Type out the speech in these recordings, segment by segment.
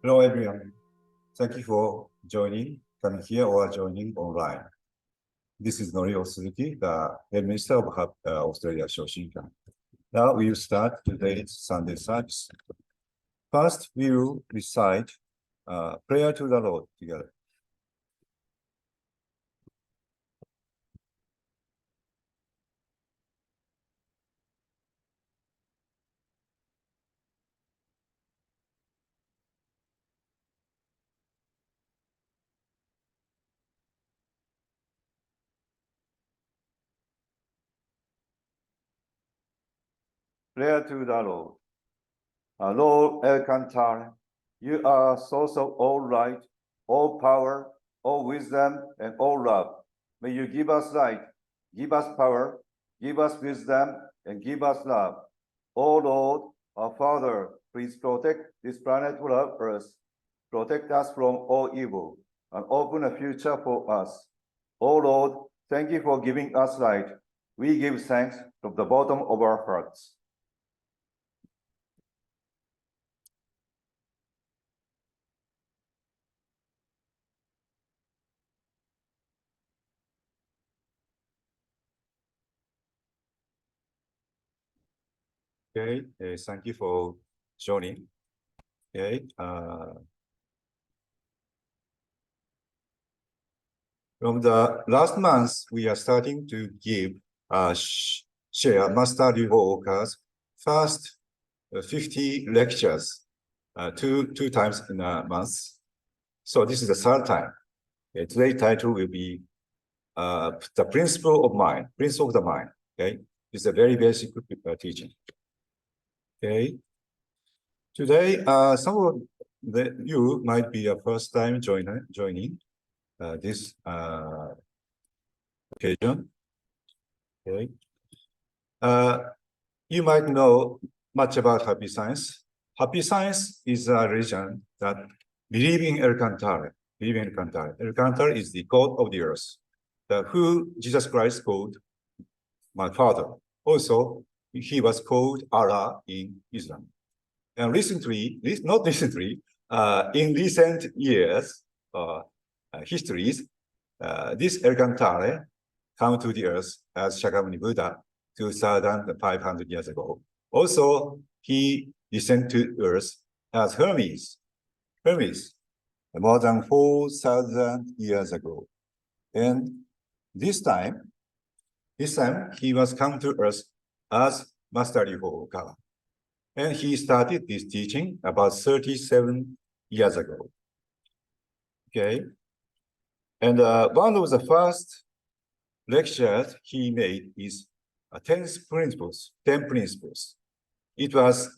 Hello everyone. Thank you for coming here or joining online. This is Norio Suzuki, the Head Minister of Australia Shoshinkan. Now we will start today's Sunday service. First, we will recite prayer to the Lord together. Prayer to the Lord. Lord Elkantar, you are source of all light, all power, all wisdom, and all love. May you give us light, give us power, give us wisdom, and give us love. O Lord, our Father, please protect this planet of Earth. Protect us from all evil, and open a future for us. O Lord, thank you for giving us light. We give thanks from the bottom of our hearts. Okay, thank you for joining. Okay, from the last month, we are starting to give share Master Ryuho Oka's first 50 lectures, two times in a month. So this is the third time. Today's title will be the principle of mind, principle of the mind. Okay, it's a very basic teaching. Okay. Today, some of you might be a first time joining this occasion. Okay. You might know much about Happy Science. Happy Science is a religion that believes in Elkantar. Elkantar is the God of the earth, who Jesus Christ called my Father. Also, he was called Allah in Islam. And recently, not recently, in recent years, histories, this Elkantar come to the earth as Shakyamuni Buddha 2,500 years ago. Also, he descended to earth as Hermes more than 4,000 years ago. And this time he was come to earth as Master Ryuho Okawa. And he started this teaching about 37 years ago. Okay. And one of the first lectures he made is 10 principles. It was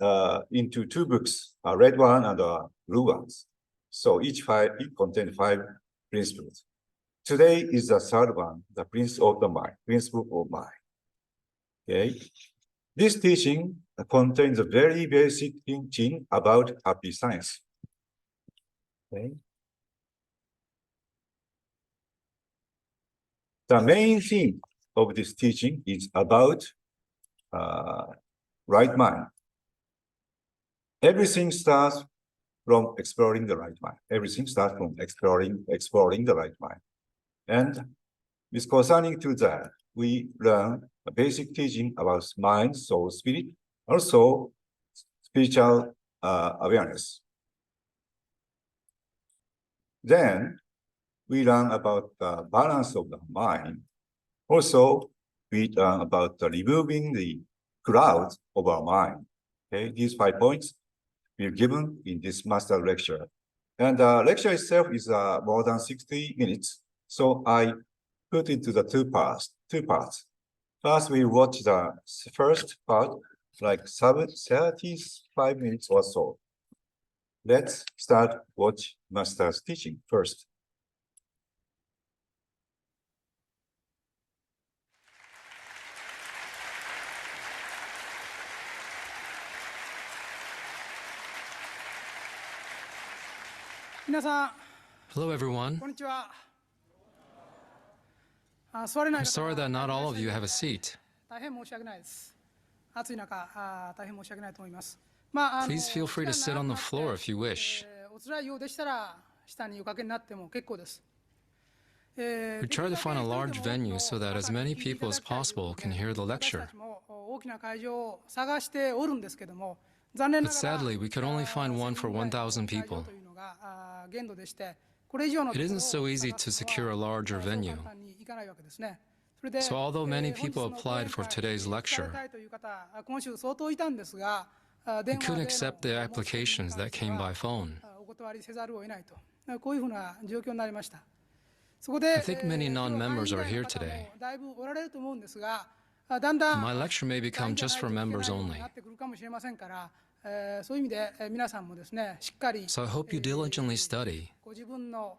into two books, a red one and a blue ones. So it contained 5 principles. Today is the third one, the principle of mind. Okay. This teaching contains a very basic teaching about Happy Science. Okay. The main theme of this teaching is about right mind. Everything starts from exploring the right mind. Everything starts from exploring the right mind. And with concerning to that, we learn a basic teaching about mind, soul, spirit, also spiritual awareness. Then we learn about the balance of the mind. Also, we learn about removing the clouds of our mind. Okay, these 5 points we're given in this master lecture. And the lecture itself is more than 60 minutes. So I put into the two parts. First, we watch the first part, like 35 minutes or so. Let's start watch Master's teaching first. Hello, everyone. I'm sorry that not all of you have a seat. Please feel free to sit on the floor if you wish. お辛いようでしたら下におかけになっても結構です。 We try to find a large venue so that as many people as possible can hear the 私 lecture. たちも大きな会場を探しておるんですけども、残念な But がら sadly, we could only find one for 1,000 会場 people. というのが限度でして、これ以上の It isn't so easy to secure a larger そう venue. 簡単にいかないわけですね。それで So although many 本日 people の applied for 講演会 today's に lecture, 聞かれたいという方、今週相当いたんですが、電 we 話 couldn't での accept the applications that came by phone. お断りせざるを得ないと、こういうふうな状況になりました。そこで、 I think many non-members are here 今日会員以外の today. 方もだいぶおられると思うんですが、だんだん My lecture may become just for members 会員じゃないといけないように only. なってくるかもしれませんから、そういう意味で皆さんもですね、しっかり So I hope you diligently study. ご自分の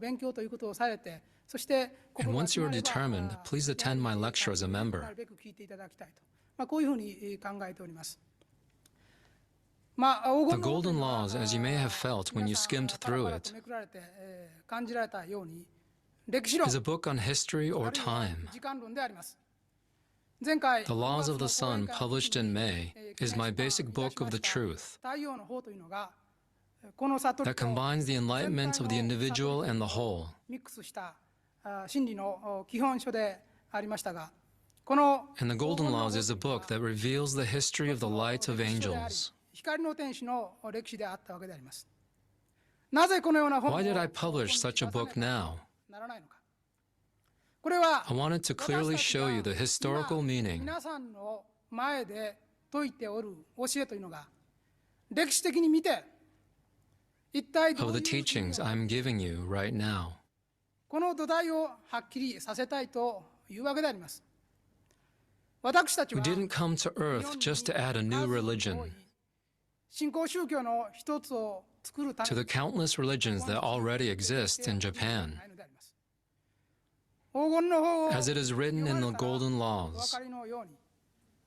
勉強ということをされて、そして And once you are determined, please attend my lecture as a な member. るべく聞いていただきたいと、こういうふうに考えております。黄 The 金の Golden Laws, as you may have felt when you skimmed through パラパラ it, とめくられて感じられたように、歴史論 is a book on history or time. 時間論であります。前回 The Laws of the Sun, published in May, is my basic book of the truth 太陽の方というのがこの悟り that と combines the enlightenment of the individual and the whole. ミックスした真理の基本書でありましたが、この And the Golden Laws is a book that reveals the history of the light of angels. 光の天使の歴史であったわけであります。なぜこのような本を Why did I publish such a book now? ならないのか。これは I wanted to clearly show you the historical 今 meaning 皆さんの前で説いておる教えというのが歴史的に見て一体どう of いう the 意味 teachings を I'm giving you right now. この土台をはっきりさせたいというわけであります。私たち We は didn't come to earth just to add a new religion 新興宗教の一つを作るた to め the countless religions that already exist in Japan. 黄金の法を As it is written in the Golden お分 Laws, かりのように、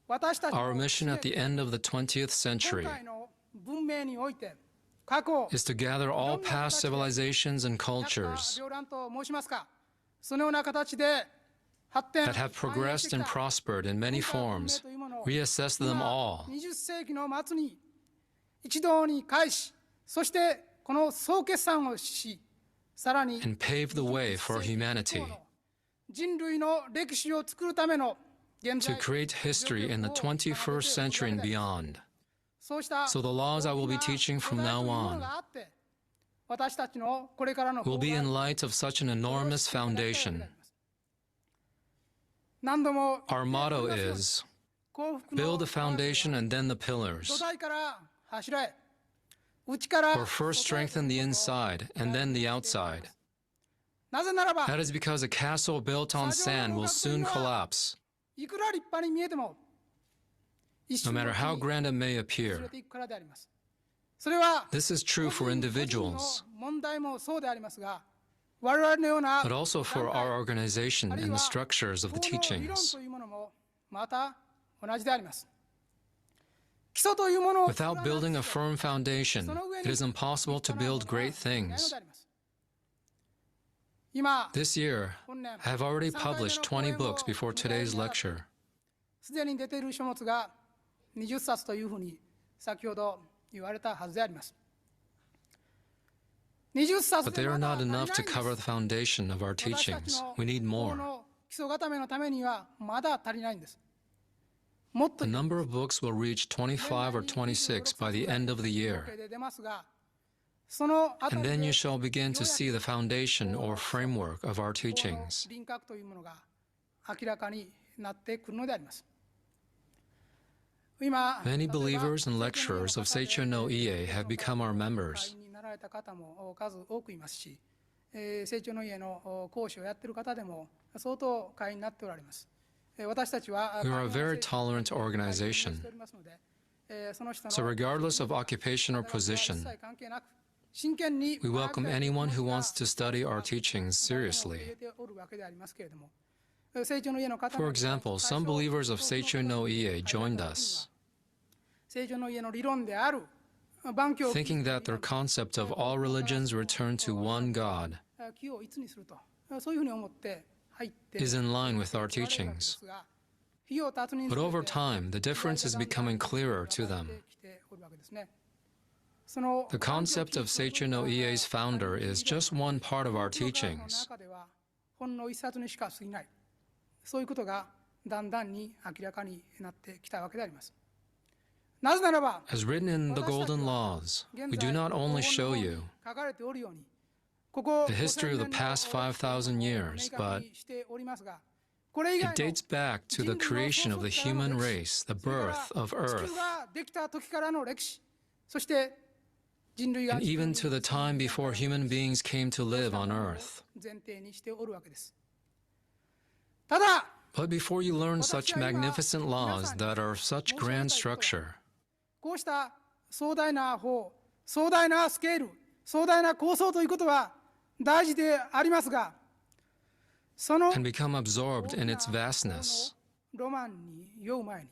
私たち our の mission at the end of the 20th 今 century 回の文明において過去 is to gather all past civilizations and 百花 cultures 繚乱と申しますか、そのような形で発展 that have progressed and prospered in many forms, reassess them all, 20世紀の末に一堂に会し、そしてこの総決算をし、さらに and pave the way for humanity 人類の歴史を作るための現 to 在 create history in the 21st century and beyond. そうした So the laws I will be teaching from now on 私たちのこれからの will be in light of such an enormous foundation. 何度も Our motto is 幸福の build the foundation and then the 土 pillars, 台から柱へ、内から or first strengthen the inside and then the outside. なぜならば That is because a castle built on sand will soon collapse, いくら立派に見えても一 no 瞬の matter うち how に grand it may 崩れ appear. ていくからであります。それは This is true for 個人 individuals, の問題もそうでありますが、我々のような but also for our organization あるい and は the structures of the 法の理論 teachings. というものもまた同じであります。基礎というものを Without building a firm foundation, it is impossible to build great things. 今 This year, I have already published 20 books before today's lecture. すでに出ている書物が20冊というふうに先ほど言われたはずであります。20冊 But で they are まだ not 足りないん enough で to す。 cover the foundation of our 私たち teachings. の We need 法 more. の基礎固めのためにはまだ足りないんです。もっと The number of books will reach 25 or 26 by the end of the 合 year. 計で出ますが、そのあた And り then で you shall begin to see the foundation or framework of our 法の teachings. 輪郭というものが明らかになってくるのであります。今、 Many believers and lecturers of Seicho no Ie have become our 会 members. 員になられた方も数多くいますし、成長の家の講師をやっている方でも相当会員になっておられます。私たちは We are a very tolerant organization. しておりますので、その人の So regardless of occupation or 一 position, 切関係なく真剣に we welcome anyone who wants to study our teachings seriously. 入れておるわけでありますけれども、成長の家の方 For example, some believers of Seicho no Ie joined us, 成長の家の理論である万教 thinking that their concept of all religions return to one God 気を一にすると、そういうふうに思って入って is in line with our teachings. But over time, the difference is becoming clearer to them. その The concept of Seicho no Ie's founder is just one part of our この teachings. 中ではほんの一冊にしか過ぎない、そういうことがだんだんに明らかになってきたわけであります。なぜならば、 As written in the Golden Laws, we do not only show you 書かれておるように、ここ the history of the past 5,000 years, but しておりますが、これ以外 it の dates back to the creation of the human race, the birth of 地 Earth, 球ができた時からの歴史、そして人類が and even to the time before human beings came to live on Earth. 前提にしておるわけです。ただ、 But before you learn such magnificent laws that are of such grand structure, こうした壮大な法、壮大なスケール、壮大な構想ということは大事でありますが、その and become absorbed in its vastness, ロマンに酔う前に、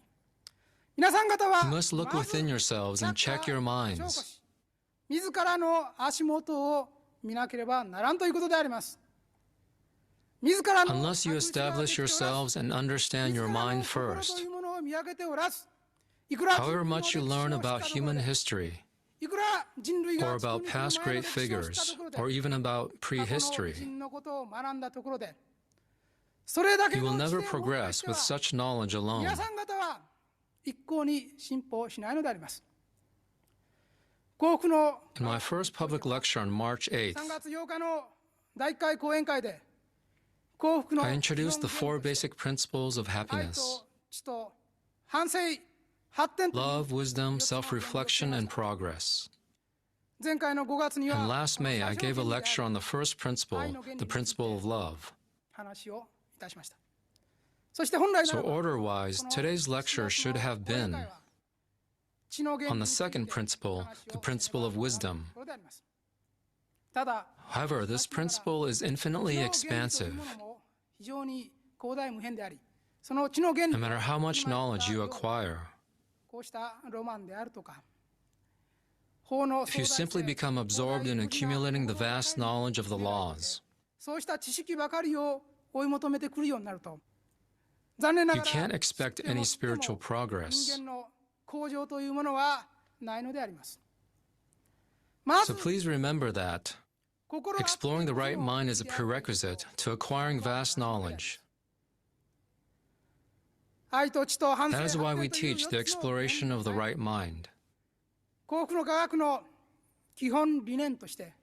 皆さん方は you must look within yourselves and check your まず minds. 自らの足元を見なければならんということであります。自らの Unless you establish yourselves and understand your mind 自らの心と first, いうものを見上げておらず、いくら however much you learn about human history, いくら人類が or about past great figures, or even about 過去の prehistory, 人のことを学んだところで、それだけ you will の知 never 性を持った progress 人は with such knowledge alone. 皆さん方は一向に進歩しないのであります。幸福の In my first public lecture on March 8th, 3月8日の第1回講演会で、幸福の I introduced the four basic principles of 愛 happiness: と知と反省、発展という love, wisdom, self-reflection, and progress. 前回の5月には And last May, I gave a lecture on the first principle, the principle of love. 話をいたしました。そして本来な So らば order-wise, today's lecture should have been on the second principle, the principle of wisdom. ただ、 However, this principle is infinitely expansive. 非常に広大無辺であり、その知の原理 No matter how much knowledge you acquire, こうしたロマンであるとか、法の if you simply become absorbed in accumulating the vast knowledge of the laws, そうした知識ばかりを追い求めてくるようになると、残念な you がら can't expect any spiritual 人 progress. 間の向上というものはないのであります。ま So ず、 please remember that 心が exploring the right mind is a prerequisite to acquiring vast knowledge. 愛と知と反省 That is why we 発展という teach the 四つの exploration of the right mind. 幸福の科学の基本理念として、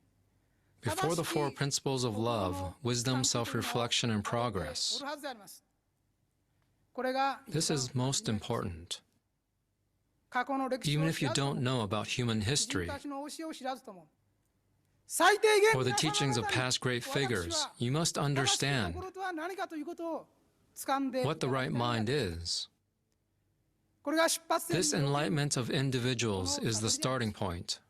Before the four principles of love, wisdom, self-reflection, and お progress. るはずであります。これが This is most important. 過去の歴史 Even を if 知 you らずと don't も、 know about human 自 history 分たちの教えを知らずとも、最低限 or the 皆様 teachings of 方に past great 私は figures, you must 正しい understand 心とは何かということを掴んで what the right mind is. これが出発点 This enlightenment of individuals is the starting point.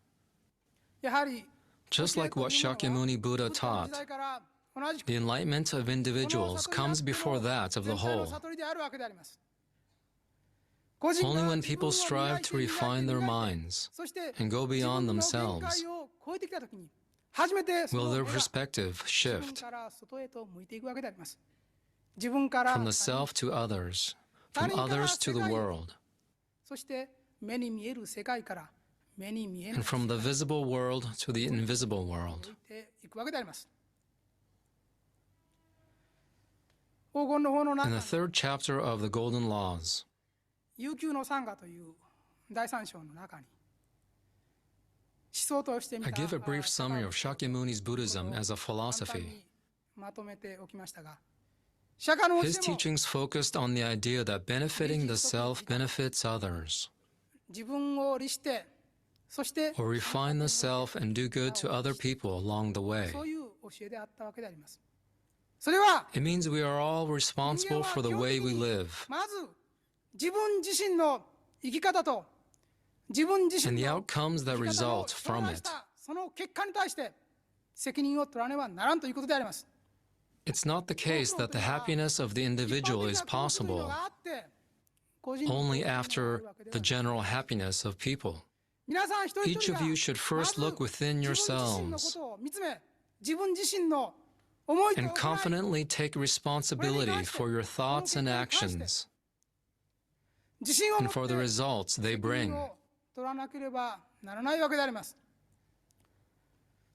やはり Just like what Shakyamuni Buddha 仏教の時 taught, 代から同じく the enlightenment of individuals comes before that of the 全体の whole. 悟りであるわけであります。個人が Only when 自分 people を strive 磨いて to refine their 磨いて minds そして and go 自 beyond 分の限 themselves 界を超えてきたときに初めてそ will の their 目が perspective 自分 shift から外へと向いていくわけであります。自分から from the self to others, from others to the world, そして目に見える世界から目に見えない and from the visible world to the invisible world. 向いていくわけであります。黄金の法の In 中 the に third chapter of the Golden Laws, 悠久の賛歌という第三章の中に思想としてみ I た give a brief summary of Shakyamuni's Buddhism as a 簡単 philosophy. にまとめておきましたが、釈迦の教 His えも teachings focused on the idea that benefiting the self benefits others, 自分を律してそして or refine the self and do good to other people along the way. そういう教えであったわけであります。それは It means we are all 人 responsible 間は for the 基本 way 的 we に live, まず自分自身の生き方と自分自 and 身 the の outcomes that 生き方を result from 障害し it. たその結果に対して責任を取らねばならんということであります。 It's not the case that the happiness of the individual is possible only after the general happiness of people. 皆さん一人一 Each 人 of が you should first look within 自分自身の yourselves ことを見つめ、自分自身の思いと and 行い、 confidently take responsibility for your thoughts and actions 自信を持 and って for the results they 責任 bring. を取らなければならないわけであります。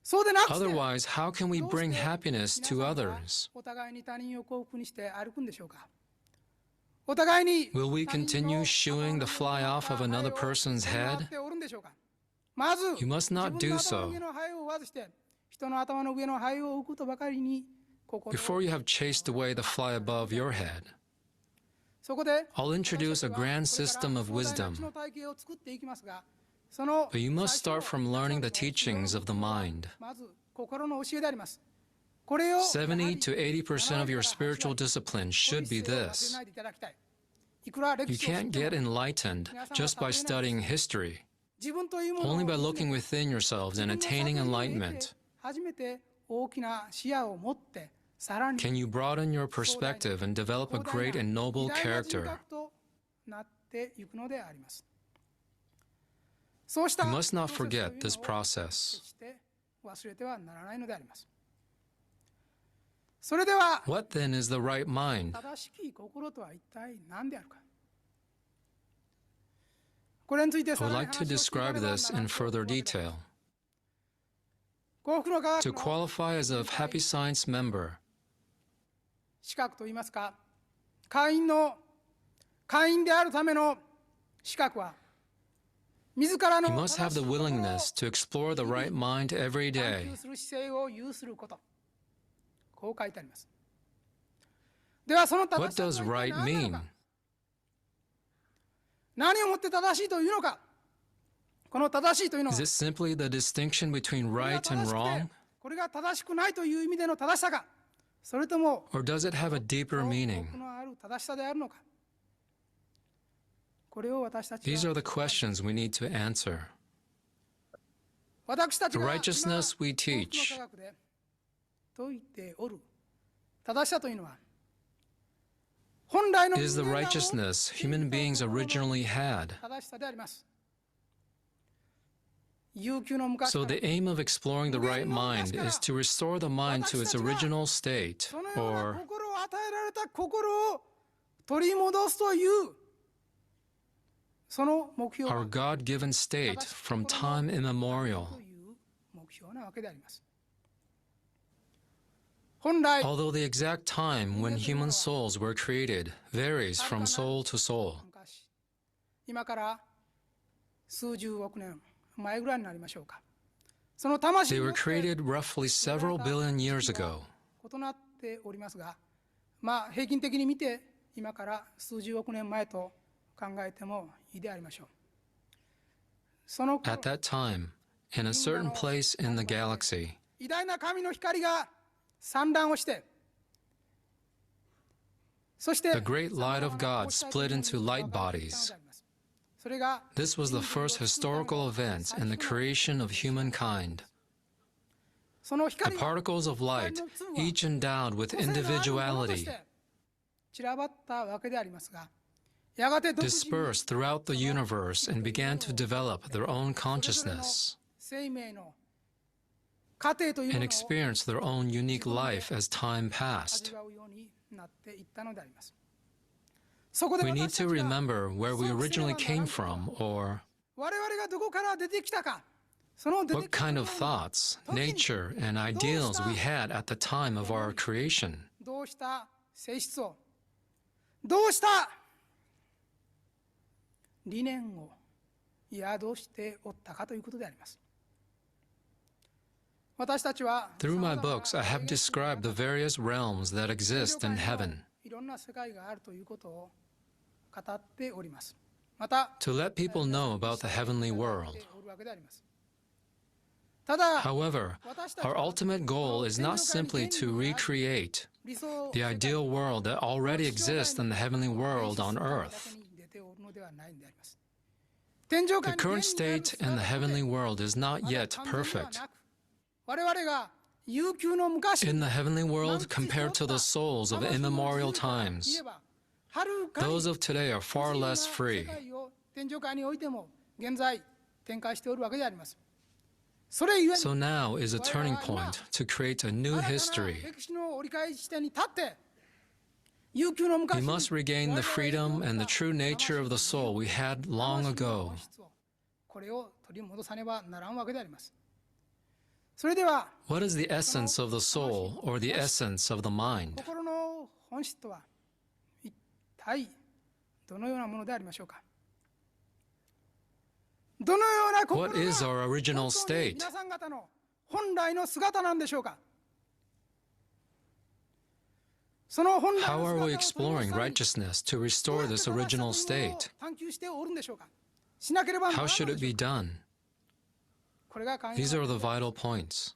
そうでなくて、 Otherwise, how can we どうして bring happiness 皆 to さんは others? お互いに他人を幸福にして歩くんでしょうか。お互いに Will we 他人 continue の shooing the fly off of another person's 頭の上を head? 飛び回っておるんでしょうか。まず You must not 自分 do の頭の so. 上の灰をわずして人の頭の上の灰を置くことばかりに心を Before you have chased away the fly above your head, そこで I'll introduce a grand system of これから wisdom. 壮大な知の体系を作っていきますが、その But you must 最 start 初 from learning the teachings of the mind. まず心の教えであります。これを70 to 80% of your spiritual discipline should be 忘れ this. ないでいただきたい。いくら歴 You 史を知っ can't て get も enlightened just by studying history. 自分というものを Only by looking within yourselves and 自分 attaining の先に見て enlightenment 初めて大きな視野を持ってさらに can you broaden your perspective and develop a great and noble 偉大な人 character. 格となっていくのであります。そうした You must not プロセスという forget の this を process. 決して忘れてはならないのであります。それでは What then is the right mind? 正しき心とは一体何であるか。これについて I さ would らに like to 話をしていか describe ればな this らな in いと思う further わけであり detail. ます。幸福の科学 To の qualify as a Happy Science member, 資格といいますか、会員であるための資格は、自らの you must have the 正しい心を willingness to explore the right mind every 探 day. 求する姿勢を有すること。こう書いてあります。では、その正 What しさ does とは一体 right 何なの mean? か。何をもって正しいというのか。この正しいというのは Is it simply the distinction between これが right 正 and しく wrong? てこれが正しくないという意味での正しさか、それとも Or does it have a deeper 多 meaning? くのある正しさであるのか。これを私たち These are は the questions we need to answer. 私たち The が righteousness we 幸福の teach 科学で説いておる正しさというのは、本来の is the 人間が righteousness human beings originally had. 正しさであります。悠久の昔 So から the aim of exploring the right mind is to restore the mind to its original state, そのような or 心を与えられた心を取り戻すというその目標 our は God-given state from time と immemorial. いう目標なわけであります。本来 Although the exact time when human souls were created varies from soul to soul. 昔、今から数十億年前ぐらいになりましょうか。その魂 They によ were って created roughly several billion years ago. 異なっておりますが、平均的に見て今から数十億年前と考えてもいいでありましょう。その頃 At that time, in a certain place in the galaxy, 偉大な神の光が散乱をして、そして the great light of God split into light bodies. それが This was the first historical event in the creation of humankind. その The 光が particles of light, each endowed with 個性のあるものと individuality, して散らばったわけでありますが、やがて独自に dispersed throughout the universe and began to develop their own consciousness 生命の過程というも and のを experienced their own unique life as time 味 passed. わうようになっていったのであります。そこで We need 私た to ちは remember where we originally came from, or 我々がどこから出てきたか、その出て what きた kind も of の thoughts, nature, and ideals we had at the time of our creation. どうした性質を、どうした理念を宿しておったかということであります。私たちは Through my books, I have described the various realms that exist in heaven いろんな世界があるということを語っております。また to let people know about the heavenly world. おるわけであります。ただ However, our ultimate goal is not simply to recreate 理想 the ideal world that already exists in the heavenly world on earth. 天上 The 界に current 現にある state in the heavenly world is not まだ yet 完全では perfect. なく、我々が悠久の昔 In the heavenly world, compared to the souls of immemorial times, はるかに those of today are far less 世 free. 界を天上界においても現在展開しておるわけであります。それゆえに So now is a turning point to create a new 新たな history. 歴史の折り返し地点に立って悠久の昔 We に must regain the freedom and the true nature of the soul we had long ago. これを取り戻さねばならんわけであります。それでは、 What is the essence of the soul or the essence of the mind? 心の本質とは一体どのようなものでありましょうか。どのような心が What is our original 本当に state? 皆さん方の本来の姿なんでしょうか。その本来の How 姿 are を we 取り戻すため exploring に righteousness to restore this original state? 探求しておるんでしょうか。しなければなら How ない should の it でしょ be うか。 done? これが These are the vital points.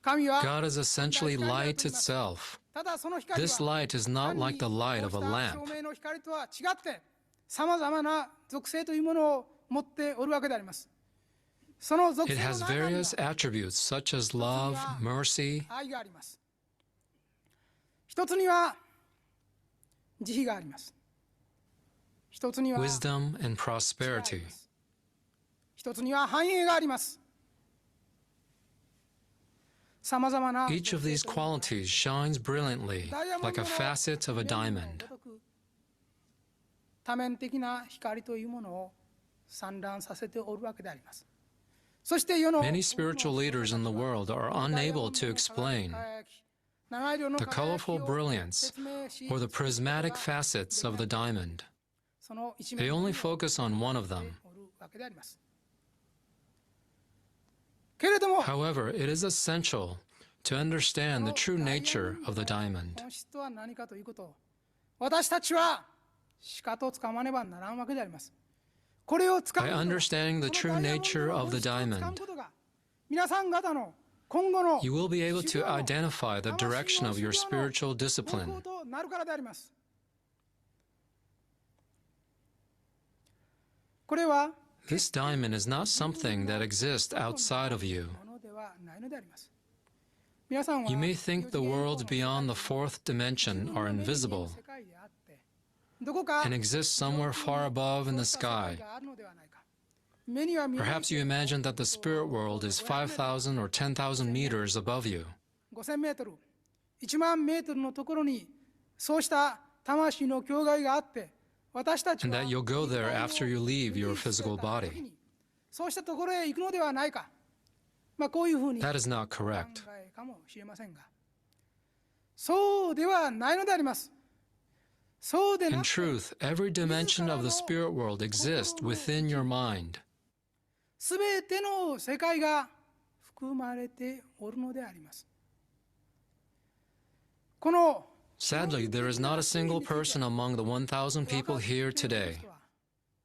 神は God is essentially light itself. ただその光 This は light is not like the light of a こうした lamp. 照明の光とは違ってさまざまな属性というものを持っておるわけであります。その属 It 性の has 中には various attributes such as love, mercy, 愛があります。一つには慈悲があります。一つには wisdom, and 知恵があり prosperity. ます。一つには繁栄があります。さまざまな Each of these qualities shines brilliantly, like a facet of a diamond. 多面的な光というものを散乱させておるわけであります。そして世の Many spiritual leaders in the world are unable to explain the colorful brilliance or the prismatic facets of the diamond. They only focus on one of them. けれども However, it is essential to understand the true nature of the diamond. 本質とは何かということを私たちはしかとつかまねばならんわけであります。これをつかむ By こと understanding the こ true のダイヤモンド nature の of the 本質をつかむ diamond, ことが皆さん方の今後の you will be able 修 to 行の identify the direction of your spiritual 方 discipline. 向となるからであります。これは This diamond is not something that exists outside of you. ものではないのであります。皆さんは You may think the worlds beyond the fourth dimension are invisible 世界であってどこか and exist somewhere far above in the そうした世界 sky. があるのではないか。目には見えない Perhaps you imagine that the spirit world is 5,000 or 10,000 meters above you. 5000メートル、1万メートルのところにそうした魂の境界があって私たち And は that you'll go there after you leave your physical body. そうしたところへ行くのではないか。こういうふうに考 That is not correct. えかもしれませんが、そうではないのであります。そうでな In くて truth, every dimension of the spirit world exists within your mind. すべての世界が含まれておるのであります。この Sadly, there is not a single person among the 1,000 people here today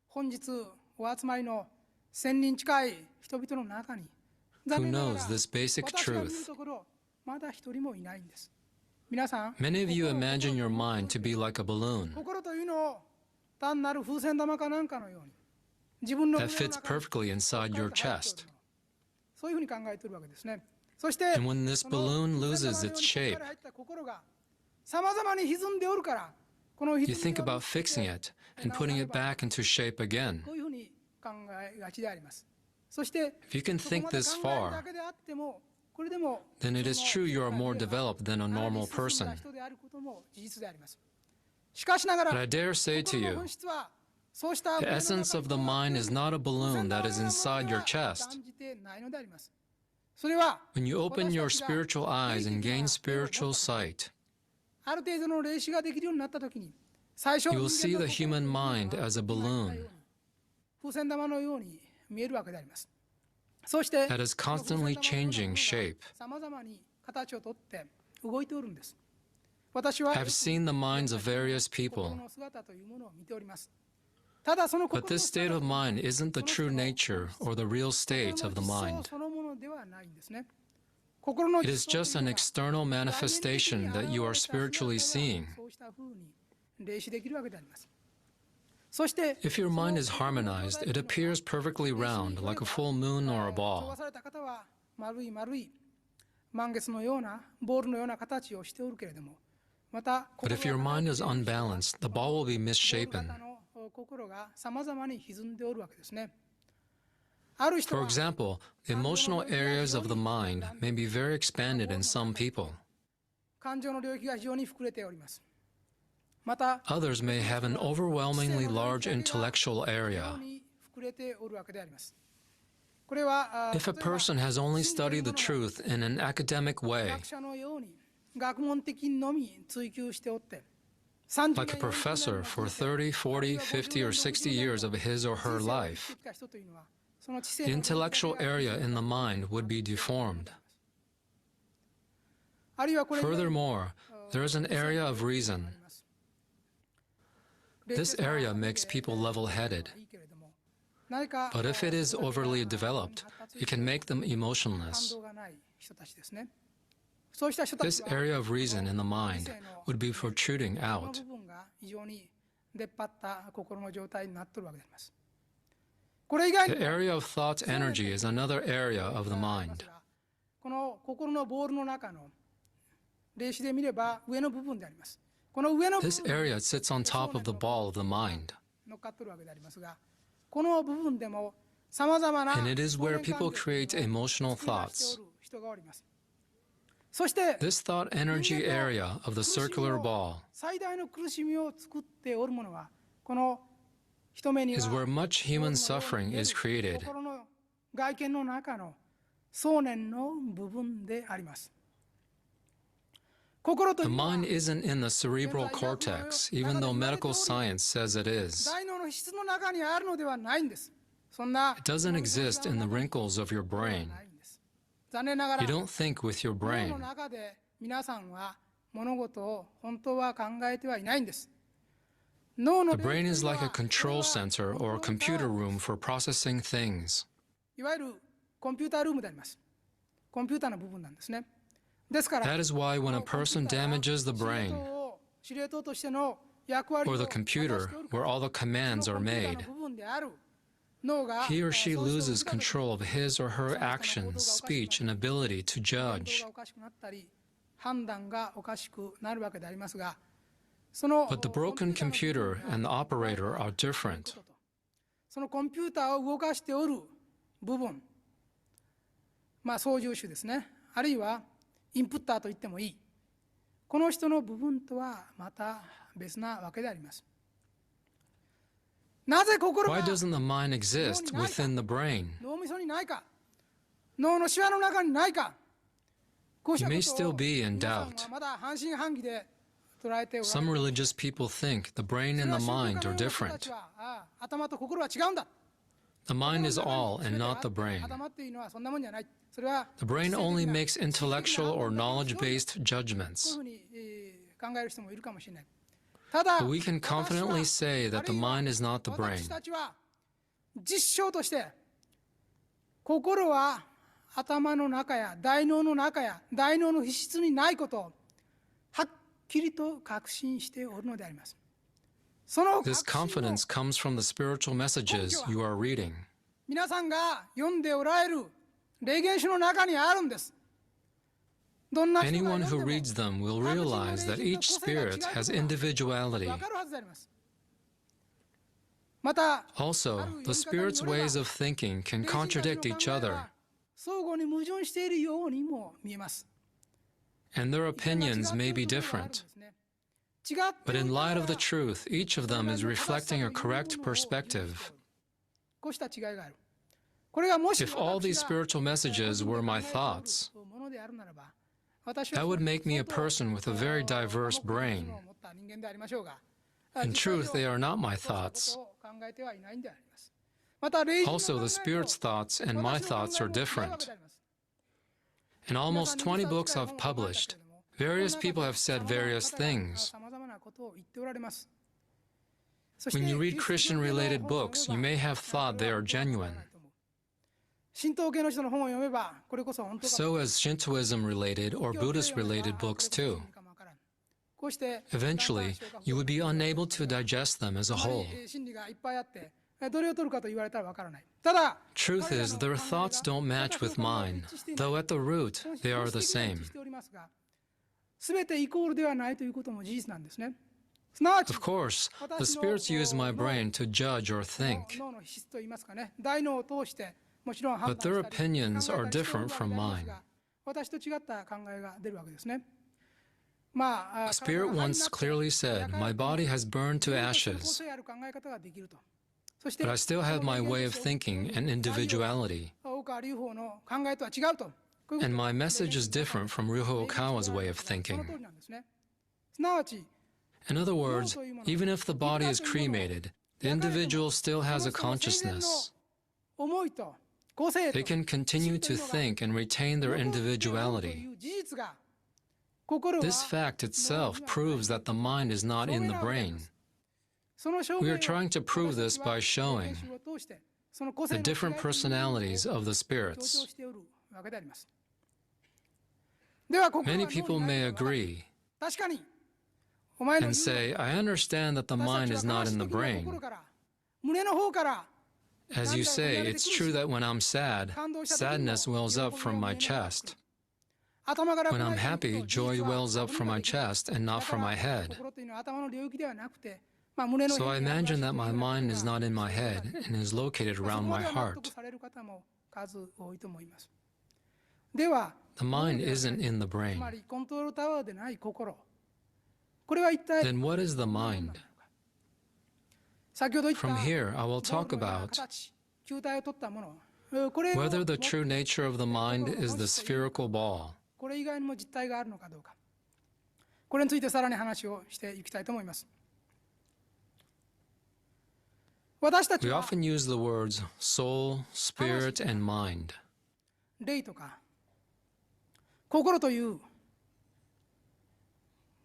本日お集まりの1000人近い人々の中に who knows this basic 私が見る truth. ところまだ一人もいないんです。皆さん Many of you imagine your mind to be like a balloon 心というのを単なる風船玉かなんかのように自分の that fits perfectly inside your chest. そういうふうに考えているわけですね。そして And when this balloon loses its shape, 心がさまざまに歪んでおるからこの you 歪み think を about fixing it and putting it back into shape again. こういうふうに考えがちであります。そして If you can そこ think まで this 考える far, だけであってもこれでも then it is true you are more developed than a normal 進んだ person. 人であることも事実であります。しかしながら But I dare say to 心の you, 本質はそうした the essence of the mind is not a balloon that is inside your chest. 感じてないのであります。それは When you open your 私たちが spiritual eyes and gain spiritual sight, ある程度の霊視ができるようになったときに最初 you will see the human mind as a balloon 風船玉のように見えるわけであります。そして that is constantly changing shape. さまざまに形をとって動いておるんです。私は I've seen the minds of various 心 people, の姿というものを見ております。ただその but 心の this 姿 state of mind isn't the true nature or the real state of the 心の mind. 実相そのものではないんですね。心の It is 実相 just と an いうのは external manifestation that you are spiritually seeing. そうした風に霊視できるわけであります。そして If your mind is harmonized, it appears perfectly round, like a full moon or a 調 ball. 和された方は丸い満月のようなボールのような形をしておるけれども、また But if your mind is unbalanced, the ball will be ボール misshapen. 型の心がさまざまに歪んでおるわけですね。ある人 For は example, the emotional areas of the mind may be very expanded in some people. 感情の領域が非常に膨れております。また Others may have an overwhelmingly large 非 intellectual 常 area. にれておるわけであります。これは If a person has only studied the truth in an academic way, 学者のように学問的のみ追求しておって、 like a professor for 30, 40, 50, or 60 years of his or her life, the intellectual area in the mind would be deformed. Furthermore, there is an area of reason. This area makes people level-headed. But if it is overly developed, it can make them emotionless. This area of reason in the mind would be protruding out. The area of thought energy is another area of the mind. この心のボールの中の例子で見れば上の部分であります。この上の部 This 分 area sits on top of the ball of the mind, 乗っかっているわけでありますが、この部分でもさまざまな and it is where 表現 people 感情 create emotional 作り出 thoughts. しておる人がおります。そして This thought energy area of the circular ball 最大の苦しみを作っておるものはこの人目には is where much human suffering is created. 心の外見の中の想念の部分であります。心とい The うのは mind isn't in the cerebral cortex, even though medical science says it is. 大脳の質の中にあるのではないんです。そんな It doesn't exist in the wrinkles of your brain. ないんです。残念ながら You don't think with your 脳の brain. 中で皆さんは物事を本当は考えてはいないんです。脳の The brain is like a control center or a computer room for processing things. いわゆるコンピュータールームであります。コンピューターの部分なんですね。ですから That is why when a person damages the brain, 司令塔としての役割を or the computer, where all the commands are made, 部分である脳が he or she そうして loses control of his or her actions, speech, and ability to 言動 judge. がおかしくなったり判断がおかしくなるわけでありますが、その But the broken computer and the operator are different. そのコンピューターを動かしておる部分、操縦手ですね、あるいはインプッターと言ってもいい、この人の部分とはまた別なわけであります。なぜ心 Why が doesn't the mind exist within the brain? 脳みそにないか、脳のシワの中にないか、こうした You こ may と still を be in 皆さん doubt. はまだ半信半疑で捉えておられ Some る。 religious people think the brain それ and は the 宗教 mind 家の are ような人たち different. は頭と心は違うんだ。 The mind is all and not the brain. 頭っていうのはそんなもんじゃない。それは The brain only makes intellectual or knowledge-based こういう judgments. ふうに考える人もいるかもしれない。ただ、 But we can confidently say that the mind is not the 私 brain. たちは実証として心は頭の中や大脳の中や大脳の皮質にないことをはっきりと確信しておるのであります。その This 確信を confidence comes from the spiritual messages you are reading. 皆さんが読んでおられる霊言書の中にあるんです。どんな人が Anyone 読ん who でも reads them will realize that each spirit has individuality. わかるはずであります。また、 Also, the spirit's ways of thinking can contradict each other, 相互に矛盾しているようにも見えます。 and their opinions may be different. But in light of the truth, each of them is reflecting a correct perspective. こうした違いがある。これがもし If all these spiritual messages were my thoughts, ものであるならば、私は that would make me a person with a very diverse brain. 持った人間でありましょうが、 In truth, they are not my thoughts. 考えてはいないんであります。また霊人の Also, 考え the と Spirit's thoughts and my 私の考 thoughts え are も違うわけ different. であります。 In almost 20 books I've published, various people have said various things. 様々なことを言っておられます。 When you read Christian-related books, you may have thought they are genuine. 神道系の人の本を読めば、これこそ本当か So as Shintoism-related or Buddhist-related books too. こうして Eventually, you would be unable to digest them as a whole. 真理がいっぱいあって、どれを取るかと言われたらわからない。ただ、 Truth is, their thoughts don't match with mine, though at the root, they are the same. すべてイコールではないということも事実なんですね。すなわち、 Of course, the spirits use my brain to judge or think, 脳の質といいますかね、大脳を通してもちろん判 but 断 their したり opinions 考 are えたりしている different from わけであります mine. が、私と違った考えが出るわけですね。まあ、 A spirit once clearly said, "My body has burned to ashes." そして But I still have my way of thinking and individuality, 大川隆法の考えとは違うと。こういうこと and my message is different from Ryuho Okawa's way of その通 thinking. りなんですね。すなわち、 In other words, even if the body is cremated, the individual still has a その生前の consciousness. 思いと個性と They can continue to think and retain their とい individuality. う事実が、心は This fact itself proves that the mind is not in the brain. その証 We 明 are を trying to prove this by showing 練習を通してその個性 the の different 違いというものを personalities of the 強調 spirits. しておるわけであります。では、心は Many 脳に people ない may のか agree 確かに、お前の and 言う say, I understand that the 私 mind た is ちは not 悲し in い the 時には brain. 心から胸の方から As you say, it's true that when I'm sad, sadness wells up from my chest. 頭から When 来な I'm いと happy, 事実 joy は wells up 確認 from が my できない chest and not だ from から my head. 心というのは頭の領域ではなくて、胸の So I 辺にあるらし imagine い that という my ような mind こと is が not in my head and is located そこ around ま my では納得 heart. される方も数多いと思います。では、 The mind isn't in the つ brain. まりコントロールタワーでない心。これは一体 Then what is the どんなものな mind? のか。先ほど言った From here, I will ボ talk ールのような about 形、球体を取ったもの。これを whether the true nature of the mind is the spherical ball. これ以外にも実体があるのかどうか。これについてさらに話をしていきたいと思います。私たち We は often use the words soul, spirit, and mind. 霊とか心という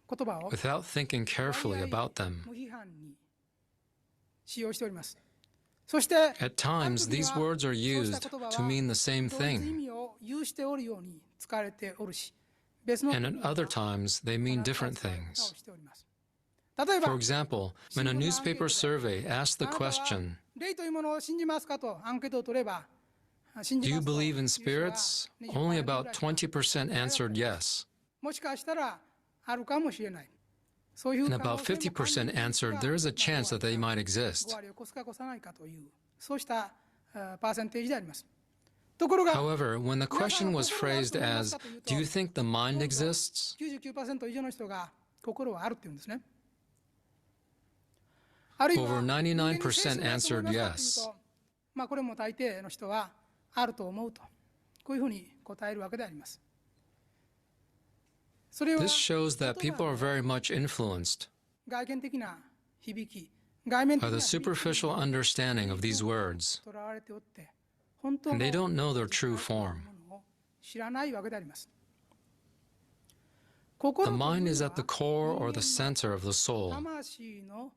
言葉を without thinking carefully about them. 無批判に使用しております。そして At times, these words are used to mean the same 同一意 thing, 味を有しておるように使われておるし、別の and at other times, they mean different 使い方 things. をしております。例えば For example, when a newspaper survey asks the あなたは question, 霊というものを信じますかとアンケートを取れば、信 Do じま you すと believe いう in 人は spirits? 20% Only ぐらい about しか 20% answered yes, もしかしたらあるかもしれない。そういう and 可能 about 性も考え 50% ている answered が there is a chance that they might 5 exist. 割を越すか越さないかというそうしたパーセンテージであります。ところが However, when the question was phrased as, Do you think the mind exists? 99% 以上の人が心はあるって言うんですね。あるいは Over 99% 人間に精神があると思いますかという answered とまあこれも大抵の人はあると思うとこういうふうに答えるわけであります。それは This shows that people are very much influenced 外見的な響き、外面的 by な the 響き superficial understanding of these words, とらわれておって本当 and の they don't know their true form. ものを知らないわけであります。 The 心というのは mind is at the core or the center of the soul. 魂の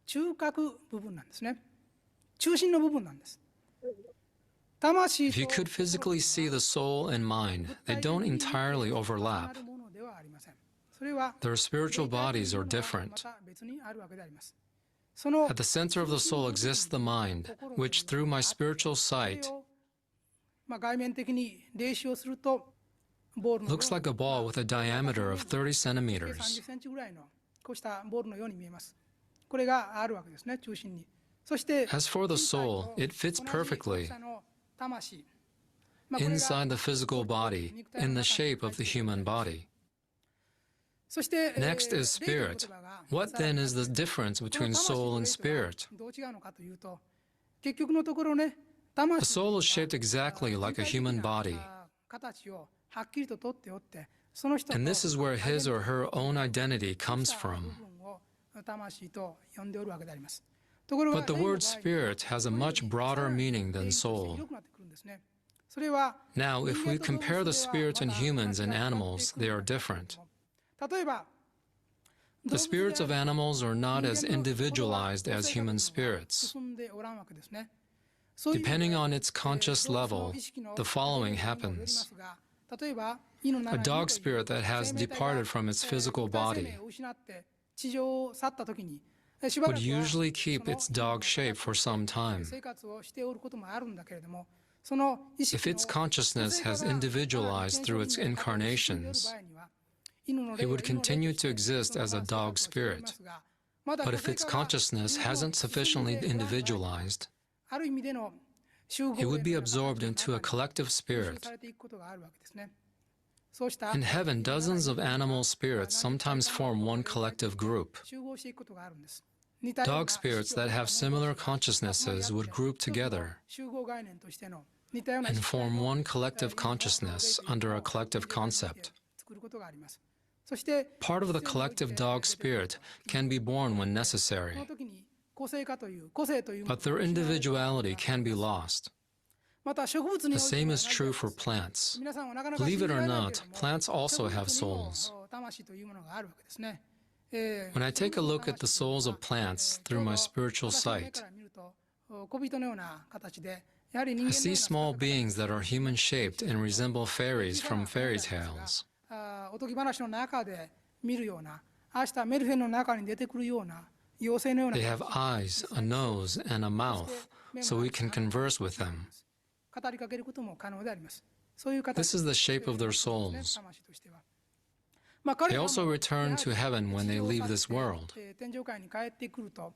中核部分なんですね。中心の部分なんです。魂 If you could physically see the soul and mind, they don't entirely overlap. ものではありません。それは Their spiritual bodies are ま different. た別にあるわけであります。その At the center of the soul exists the mind, which through my spiritual sight まあ外面的に霊視をするとボールのよう looks like a ball with a diameter of 30 30 centimeters. センチぐらいのこうしたボールのように見えます。これがあるわけですね、中心に。そして As for the soul, it fits perfectly 魂、まあこれが inside the physical body, in the shape of the human body. そして Next is 霊という spirit. 言葉が What then is the difference こ between の soul and 魂と霊とは spirit? どう違うのかというと、結局のところね、魂 The soul is shaped exactly like a human body, 形をはっきりと取っておって、その人 and this is where his or her own identity 部 comes from. 分を魂と呼んでおるわけであります。ところが But the 霊の場合 word spirit has a much broader meaning than 霊として soul. 広くなってくるんですね。それは Now, if we compare the spirits in humans and animals, they are different. 例えば The spirits of animals are not as individualized as human spirits. Depending on its conscious level, the following happens. A dog spirit that has departed from its physical body would usually keep its dog shape for some time. If its consciousness has individualized through its incarnations, it would continue to exist as a dog spirit. But if its consciousness hasn't sufficiently individualized, it would be absorbed into a collective spirit. In heaven, dozens of animal spirits sometimes form one collective group. 似たような Dog spirits that have similar consciousnesses would group together 集合概念としての似たような and 意識体 form の one collective consciousness under a collective concept. 作ることがあります。そして Part of the collective dog spirit can be born when この necessary, 時に個性化という個性というもの but their individuality can be lost. また植物に The おいて same も is 同じ true です for plants. 皆さんはなかなか Believe 信じ it ら or れないけれ not, ども plants also have 植物に souls. も魂というものがあるわけですね。 When I take a look at the souls of plants through my spiritual sight, I see small beings that are human-shaped and resemble fairies from fairy tales. おとぎ話の中で見るような、ああしたメルヘンの中に出てくるような妖精のような They have eyes, a nose, and a mouth, so we can converse with them. 語りかけることも可能であります。そういう形 This is the shape of their souls. 魂としては。まあ彼 They らも also return to やはり heaven when they 地上を leave 去って this world. 天上界に帰ってくると、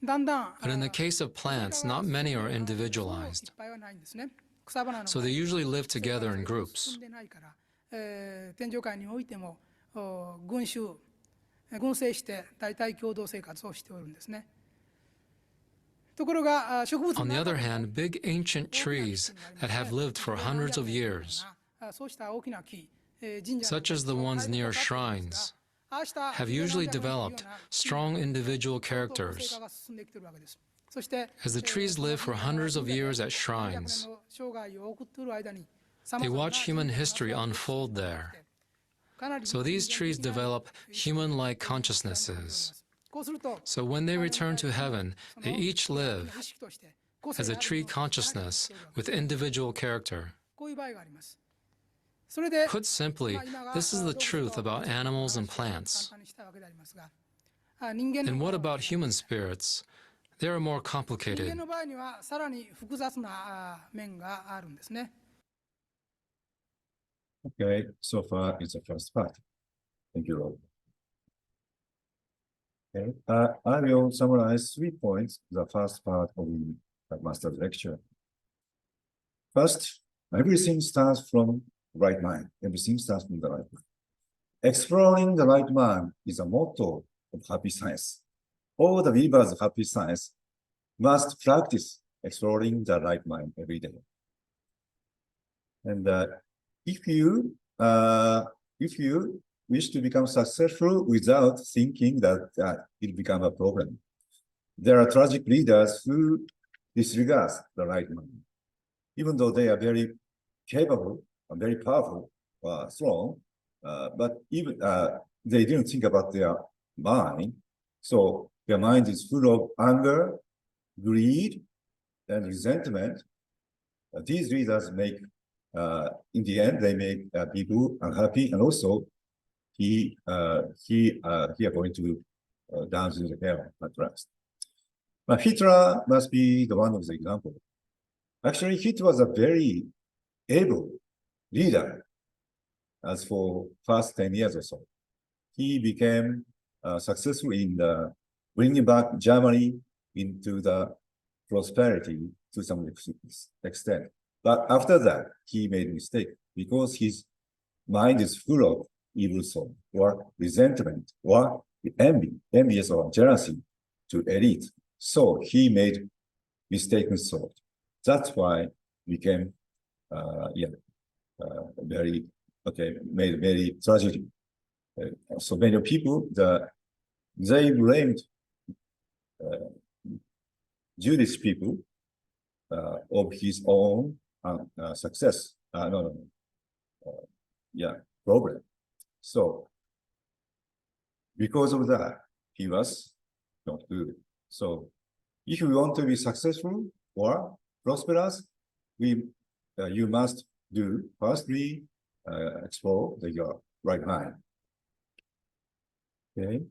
だんだん But in the case of plants, not many are individualized, いっぱいはないんですね。草花の so they usually live together in 進 groups. んでないから、天上界においても群衆群生して大体共同生活をしておるんですね。ところが植物 On の the 中 other でも hand, big ancient trees that have lived for hundreds of years, そうした大きな木、神社 such as the ones near shrines, have usually developed strong individual characters. As the trees live for hundreds of years at shrines, they watch human history unfold there. So these trees develop human-like consciousnesses. So when they return to heaven, they each live as a tree consciousness with individual character. こういう場合があります。それで Put simply, this is the truth about animals and plants. 簡単にしたわけでありますが、人間 And の what about human spirits? They are more 人 complicated. 間の場合にはさらに複雑な面があるんですね。 Okay, so far it's the first part. Thank you, Rob. Okay, I will summarize 3 points, the first part of the master's lecture. First, everything starts from right mind. Everything starts from the right mind. Exploring the right mind is a motto of happy science. All the weavers of happy science must practice exploring the right mind every day. And if you wish to become successful without thinking that it become a problem, there are tragic leaders who disregard the right mind, even though they are very capable and very powerful, strong, but even they didn't think about their mind. So their mind is full of anger, greed, and resentment. These leaders make, in the end, they make people unhappy, and also he are going to down to the hell at last. But Hitler must be the one of the example. Actually, Hitler was a very able leader. As for first 10 years or so, he became successful in bringing back Germany into the prosperity to some extent. But after that, he made a mistake because his mind is full of evil soul or resentment or envious or jealousy to elite. So he made mistaken thought. That's why became made very tragedy. So many people they blamed Jewish people of his own success. Problem. So because of that, he was not good. So if you want to be successful or prosperous, you must do firstly explore your right mind. Okay.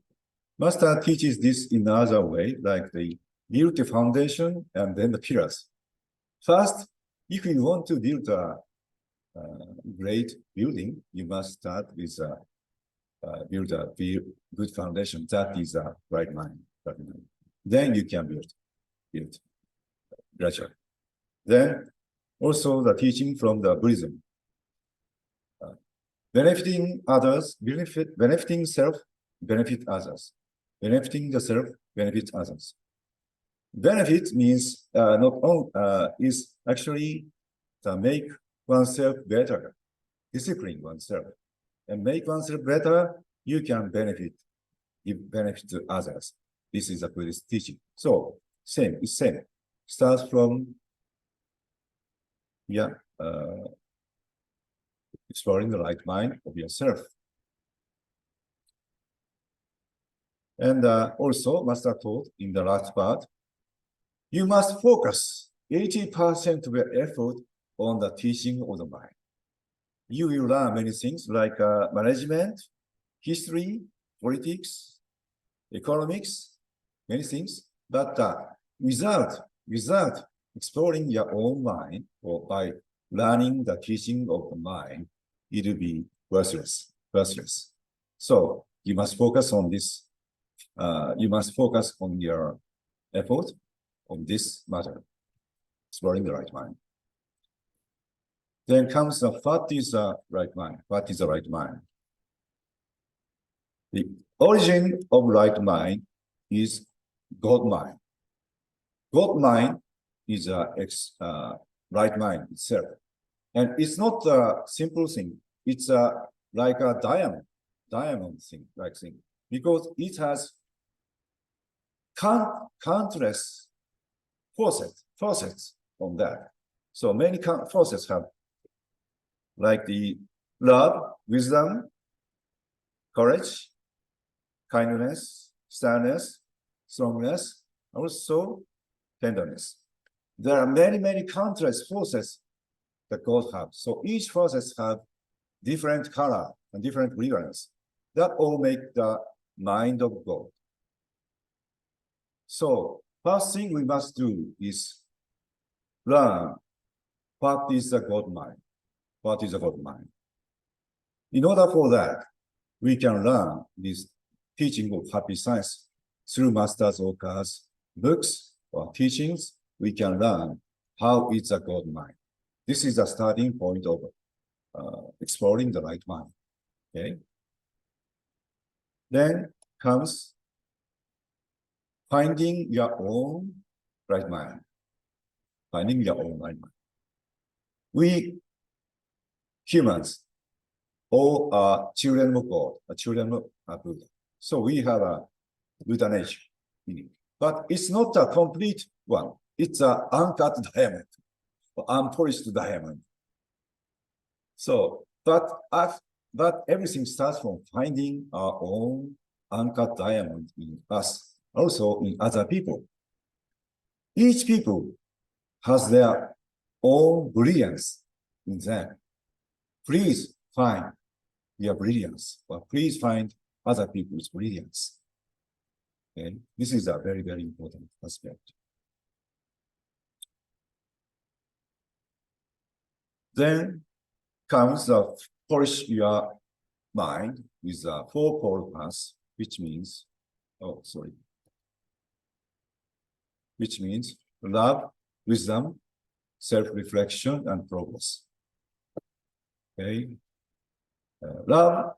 Master teaches this in another way, like the build the foundation and then the pillars. First, if you want to build a great building, you must start with build a good foundation. That is a right mind. Then you can build gradually. Then also the teaching from the Buddhism. Benefiting others, benefiting self, benefit others. Benefiting the self benefit others. Benefit means not only is actually to make oneself better, discipline oneself, and make oneself better. You can give benefit to others. This is a Buddhist teaching. So it's same. Starts from exploring the right mind of yourself. And also, Master taught in the last part, you must focus 80% of your effort on the teaching of the mind. You will learn many things like management, history, politics, economics, many things, but without exploring your own mind or by learning the teaching of the mind, it will be worthless. So you must focus on this. You must focus on your effort on this matter, exploring the right mind. Then comes what is the right mind? What is the right mind? The origin of right mind is God mind. God mind is a right mind itself. And it's not a simple thing. It's like a diamond thing, because it has countless forces on that. So many forces have, like the love, wisdom, courage, kindness, sadness, strongness, also tenderness. There are many countless forces that God has. So each forces have different color and different brilliance. That all make the mind of God. So first thing we must do is learn what is the God mind. What is the God mind? In order for that, we can learn this teaching of happy science through Master Oka's books or teachings. We can learn how it's a God mind. This is the starting point of exploring the right mind. Okay. Then comes finding your own right mind. Finding your own right mind. We humans all are children of God, children of Buddha. So we have a Buddha nature in it. But it's not a complete one. It's an uncut diamond, or unpolished diamond. So, but everything starts from finding our own uncut diamond in us, also in other people. Each people has their own brilliance in them. Please find your brilliance, or please find other people's brilliance. Okay? This is a very important aspect. Then comes the polish your mind with a four-pole path, which means love, wisdom, self-reflection, and progress. Okay. Love,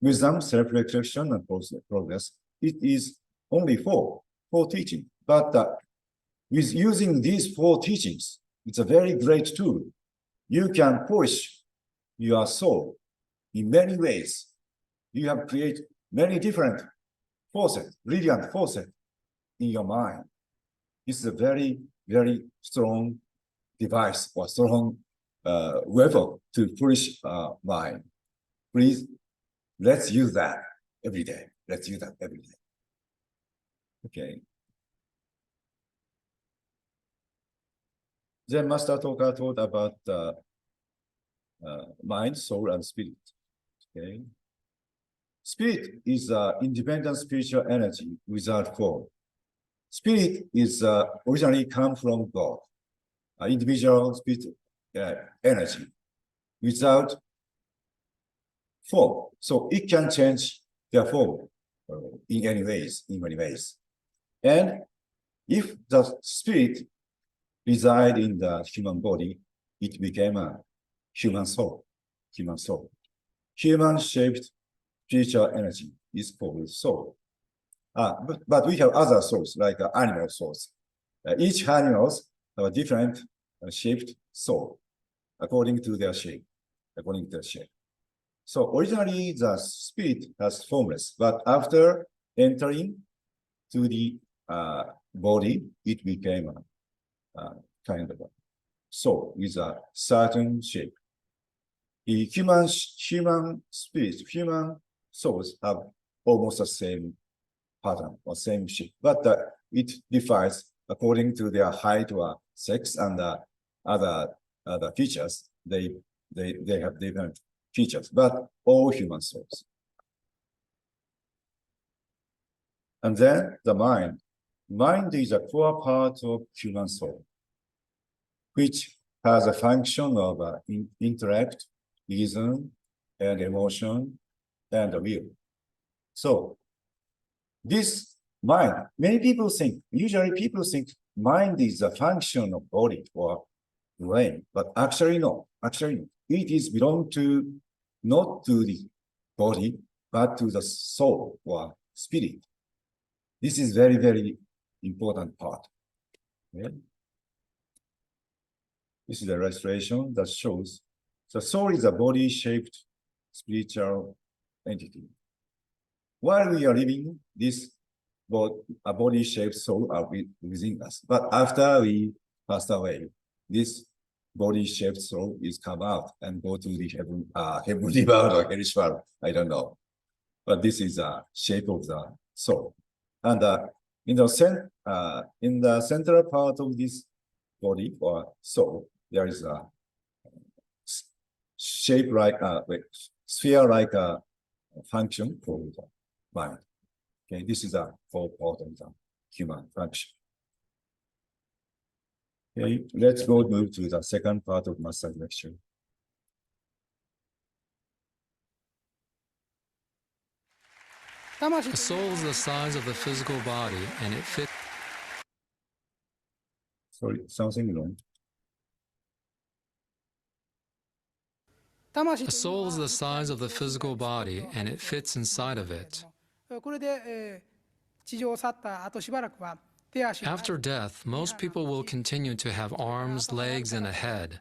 wisdom, self-reflection, and progress. It is only four teachings. But with using these four teachings, it's a very great tool. You can polish your soul in many ways. You have created many different forces, brilliant forces in your mind. It's a very strong device or strong weapon to polish mind. Please, let's use that every day. Let's use that every day. Okay. Then Master Toka taught about mind, soul, and spirit. Okay. Spirit is independent spiritual energy without form. Spirit is originally come from God, individual spirit energy without form. So it can change their form in many ways. And if the spirit reside in the human body, it became a human soul. Human-shaped spiritual energy is called soul. But we have other souls, like animal souls. Each animals have a different shaped soul, according to their shape, So originally the spirit was formless, but after entering to the body, it became a kind of a soul with a certain shape. The human spirits, human souls have almost the same pattern or same shape, but it differs according to their height or sex and other features. They have different features, but all human souls. And then the mind. Mind is a core part of human soul, which has a function of intellect, reason, and emotion, and the will. So this mind, usually people think mind is a function of body or brain, but actually no. It is belong to not to the body, but to the soul or spirit. This is very, very important part. Okay? This is a illustration that shows the soul is a body-shaped spiritual entity. While we are living, a body-shaped soul are within us. But after we pass away, this body-shaped soul is come out and go to the heavenly world or hellish world. I don't know. But this is a shape of the soul. And in the central part of this body or soul, there is a shape like sphere-like function called mind. Okay, this is a core part of the human function. Okay, let's move to the second part of master lecture. The soul is the size of the physical body, and it fits. Sorry, something wrong. The soul is the size of the physical body, and it fits inside of it. After death, most people will continue to have arms, legs, and a head.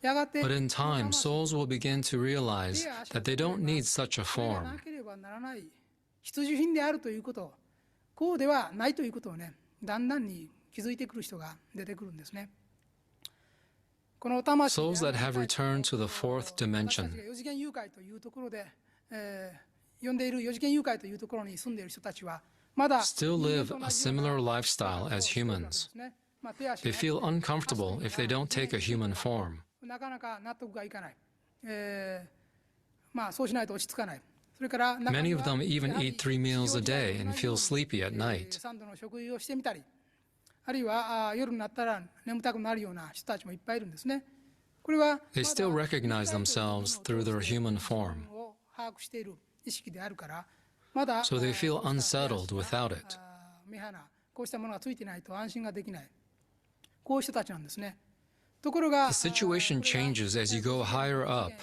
But in time, souls will begin to realize that they don't need such a form. Souls that have returned to the fourth dimension still live a similar lifestyle as humans. They feel uncomfortable if they don't take a human form. Many of them even eat 3 meals a day and feel sleepy at night. They still recognize themselves through their human form, so they feel unsettled without it. The situation changes as you go higher up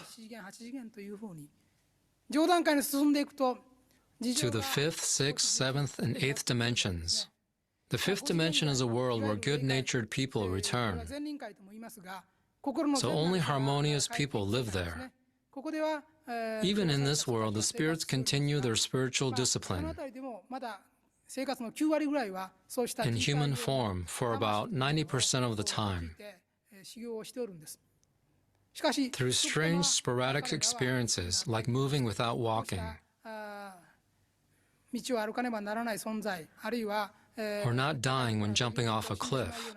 to the fifth, sixth, seventh, and eighth dimensions. The fifth dimension is a world where good-natured people return. So only harmonious people live there. Even in this world, the spirits continue their spiritual discipline in human form for about 90% of the time. Through strange sporadic experiences like moving without walking, or not dying when jumping off a cliff,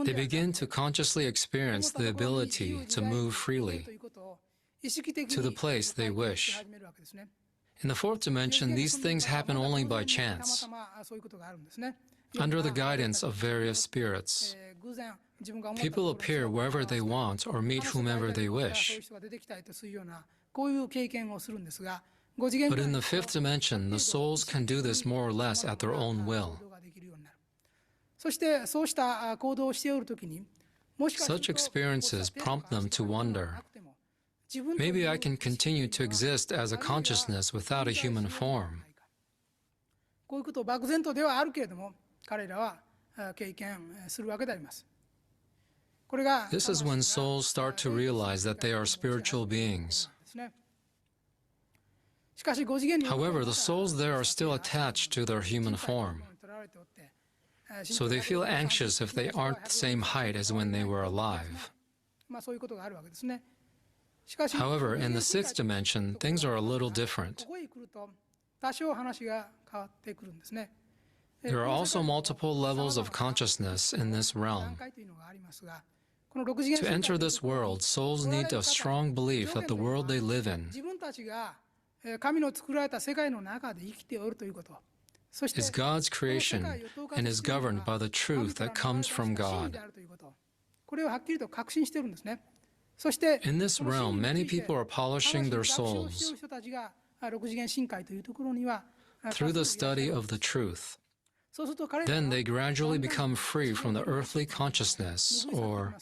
they begin to consciously experience the ability to move freely to the place they wish. In the fourth dimension, these things happen only by chance, under the guidance of various spirits. People appear wherever they want or meet whomever they wish. But in the fifth dimension, the souls can do this more or less at their own will. Such experiences prompt them to wonder, Maybe I can continue to exist as a consciousness without a human form. こういうことを漠然とではあるけれども、彼らは経験するわけであります。これが This is when souls start to realize that they are spiritual beings. しかし5次元に However, the souls there are still attached to their human form, so they feel anxious if they aren't the same height as when they were alive. まあそういうことがあるわけですね。しかし However, in the sixth dimension, things are a little different. ここへ来ると多少話が変わってくるんですね。 There are also multiple levels of consciousness in this 段 realm. 階というのがありますが、この6次元 To enter this world, souls need a strong belief that the world they live in 自分たちが神の作られた世界の中で生きておるということ。そして is God's creation and is governed by the truth that comes from God. これをはっきりと確信しているんですね。そして In this realm, many people are polishing their 学習をしてい souls る人たちが6次元深海というところには through the study of the truth. そうすると彼ら Then は they gradually become free from the earthly consciousness or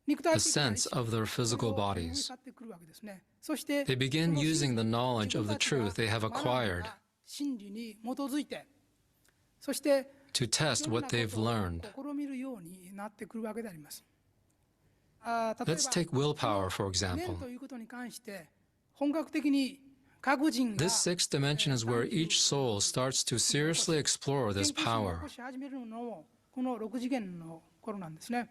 肉体 the 的な sense of their physical を拭い bodies. 去ってくるわけですね。そして They begin using the knowledge of the truth they have acquired 真理に基づいて、そして to test what they've learned. 試みるようになってくるわけであります。例えば Let's take willpower, for 念 example. ということに関して本格的に各人が This sixth dimension is where each soul starts to seriously explore this 研究を power. 起こし始めるのもこの6次元の頃なんですね。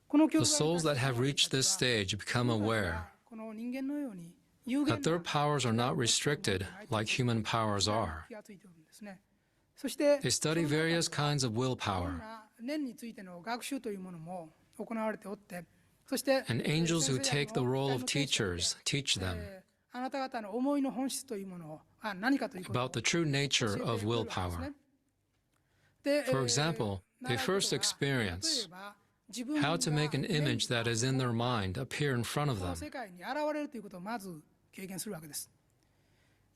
この教 The souls that have reached this stage become aware この人間のように有 that 限 their な powers are not restricted like human powers are. 気がついておるんですね。そして They study various kinds of いろん willpower, な念についての学習というものも行われておって、そして and angels who 先生 take the の role of 期待の teachers teach them あなた方の思いの本質というものを何かということを about the true nature 教え of てくれるわけです willpower. ね。で For example, they first experience 例えば自分 how to make an が image that is in their mind appear in front of この them. 世界に現れるということをまず経験するわけです。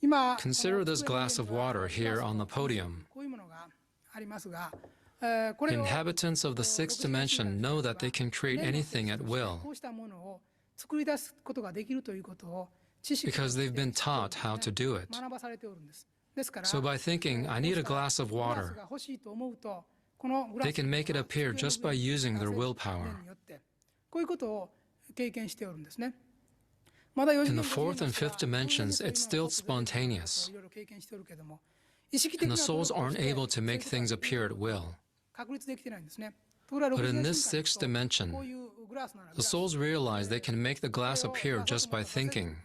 今 Consider this glass of water here on the podium. こういうものがありますが、これを Inhabitants of the sixth dimension know that they can create anything at will こうしたものを作り出すことができるということを知識 because they've been taught how to do it. 学ばされておるんです。ですから、 So by thinking, I need a glass of グラス water, が欲しいと思うと、このグラス they can make it appear just by using their willpower. によってこういうことを経験しておるんですね。まだ4 In the fourth and fifth dimensions, it's still spontaneous, いろいろ経験しておるけども、意識的 and な the 努 souls 力を aren't して able to make things appear at will. 確立できてないんですね。ところが But in 60 this 年 sixth 間 dimension, こういうグラスなら the souls realize they can make the glass appear just by thinking.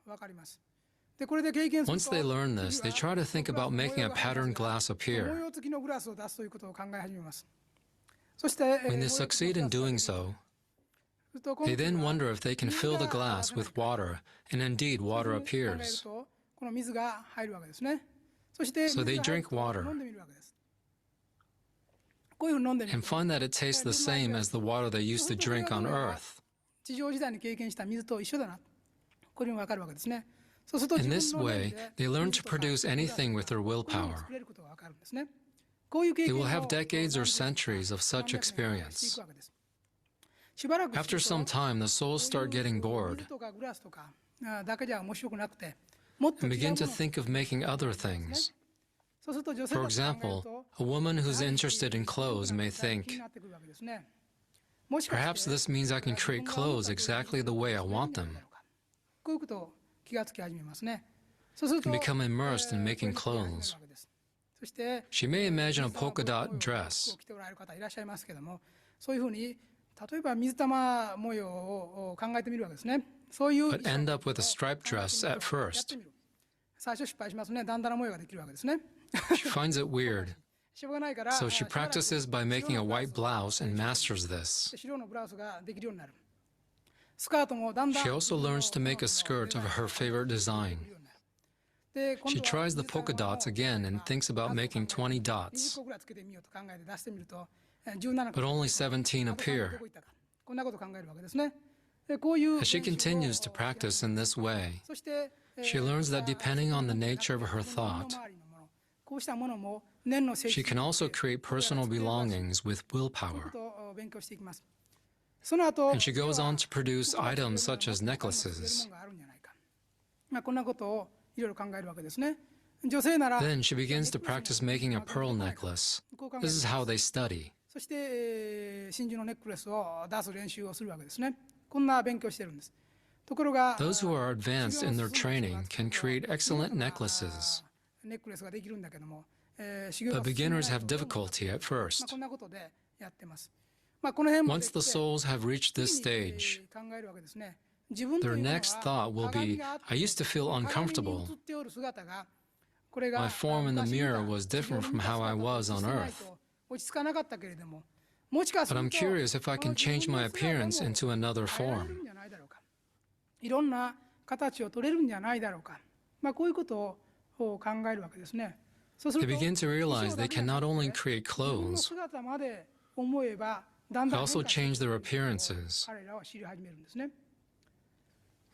わかります。でこれで経験する Once と they learn this, they try to think about making a patterned glass 模 appear. 様付きのグラスを出すということを考え始めます。そして、 When they succeed in doing so, they then wonder if they can fill the glass with water, and indeed water 考える appears. とこの水が入るわけですね。そして So they 水が入る drink と water 飲んでみるわけです。こういうふうに飲んでみる and と find that it tastes the same as the water they used to drink on Earth. 地上時代に経験した水と一緒だな。これもわかるわけですね。そうすると In 自 this 分の念 way, で they learn 水 to とか produce anything with their こういうのを willpower. 作れることがわかるんですね。こういう経 They 験を will have decades or 何 centuries of such 百年かしてい experience. くわけです。しばらくす After ると some time, the souls start getting こういう bored 水とかグラスとかだけじゃ面白くなくて、もっと and 違う begin も to の think of making other things. そうすると女性 For たちが考える example, と a woman who's interested in clothes may 気に think, なってくるわけですね。もしか perhaps して this means I can create clothes exactly the way I want them, こういうことを気がつき始めますね。そうすると and become immersed in making こういうことを始める clothes. わけです。そして She may imagine a 水玉 polka dot 模様の服 dress, を着ておられる方いらっしゃいますけども、そういうふうに例えば水玉模様を考えてみるわけですね。そういう but end up with a striped dress at やって first. みる。最初失敗しますね。だんだん模様ができるわけですね。 She finds it weird, しょうがないから、 so she practices by making a white blouse and masters this. 白のブラウスができるようになる。スカートもだんだん She also learns to make a skirt of her favorite design. で今 She 度は tries the polka dots again and thinks about making 20 20 dots, 個ぐらいつけてみようと考えて出してみると17 but 個 only 17あと3個 appear. どこ行ったかこんなことを考えるわけですね。でこういう As she 練習を continues to practice in this way, そして、 she learns that depending on the nature of her 自分の thought, 周りのものこうしたものも念の性 she 質 can also create personal belongings with こういう willpower. ことを勉強していきます。その後、 And she goes on to produce items such as necklaces. があるんじゃないか。こんなことをいろいろ考えるわけですね。女性なら、 Then she begins to practice making a pearl necklace. This is how they study. そして、真珠のネックレスを出す練習をするわけですね。こんな勉強してるんです。ところが、 Those who are advanced in their training can create excellent necklaces. ネックレスができるんだけども、 But beginners have difficulty at first. こんなことでやってます。この辺まで Once the souls have reached this stage, 考えるわけですね。自分という their のは next thought will be, I used to feel 鏡 uncomfortable. に映っておる姿がこれが My form in the mirror was different from how I was on earth. 落ち着かなかったけれども、もしかす But る I'm と curious if I can change my appearance into another 変えられる form. んじゃないだろうか。いろんな形を取れるんじゃないだろうか。こういうことを考えるわけですね。そうす They ると begin to realize they can not only 自 create 分の clothes, 姿まで思えばだん but だん also 変化してい change く their appearances. 彼らは知り始めるんですね。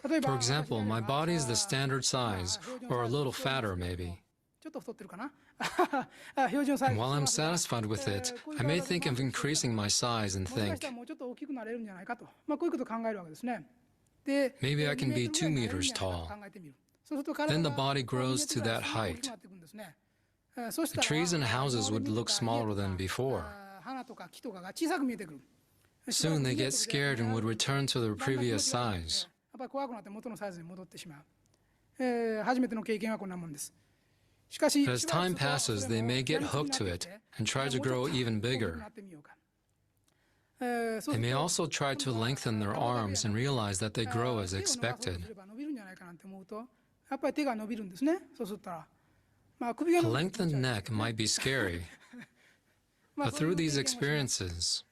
例え For ば example, my body is the standard size, or a little fatter maybe. ちょっと太ってるかな標準サイ And ズ while I'm satisfied with it, I may think of increasing my size and もしかし think, たらもうちょっと大きくなれるんじゃないかと、こういうことを考えるわけですね。で、 Maybe I can be 2 2 meters メートルぐらいになれるんじゃないかと tall. 考えてみる。そうすると体 Then が the body grows to 2メー that トルぐらい大 height. きくなっていくんですね。そした The ら trees and houses would look smaller than before. 花とか木とかが小さく見えてくる。 Soon they get scared and would return to their previous size. やっぱり怖くなって元のサイズに戻ってしまう。初めての経験はこんなもんです。しかし、 But as time passes, they may get hooked to it and try to grow even bigger. They They may also try to lengthen their arms and realize that they grow as expected. 伸びるんじゃないかなって思うと、やっぱり手が伸びるんですね。そうすると、首 A が伸びる lengthened neck might be scary, but through these experiences,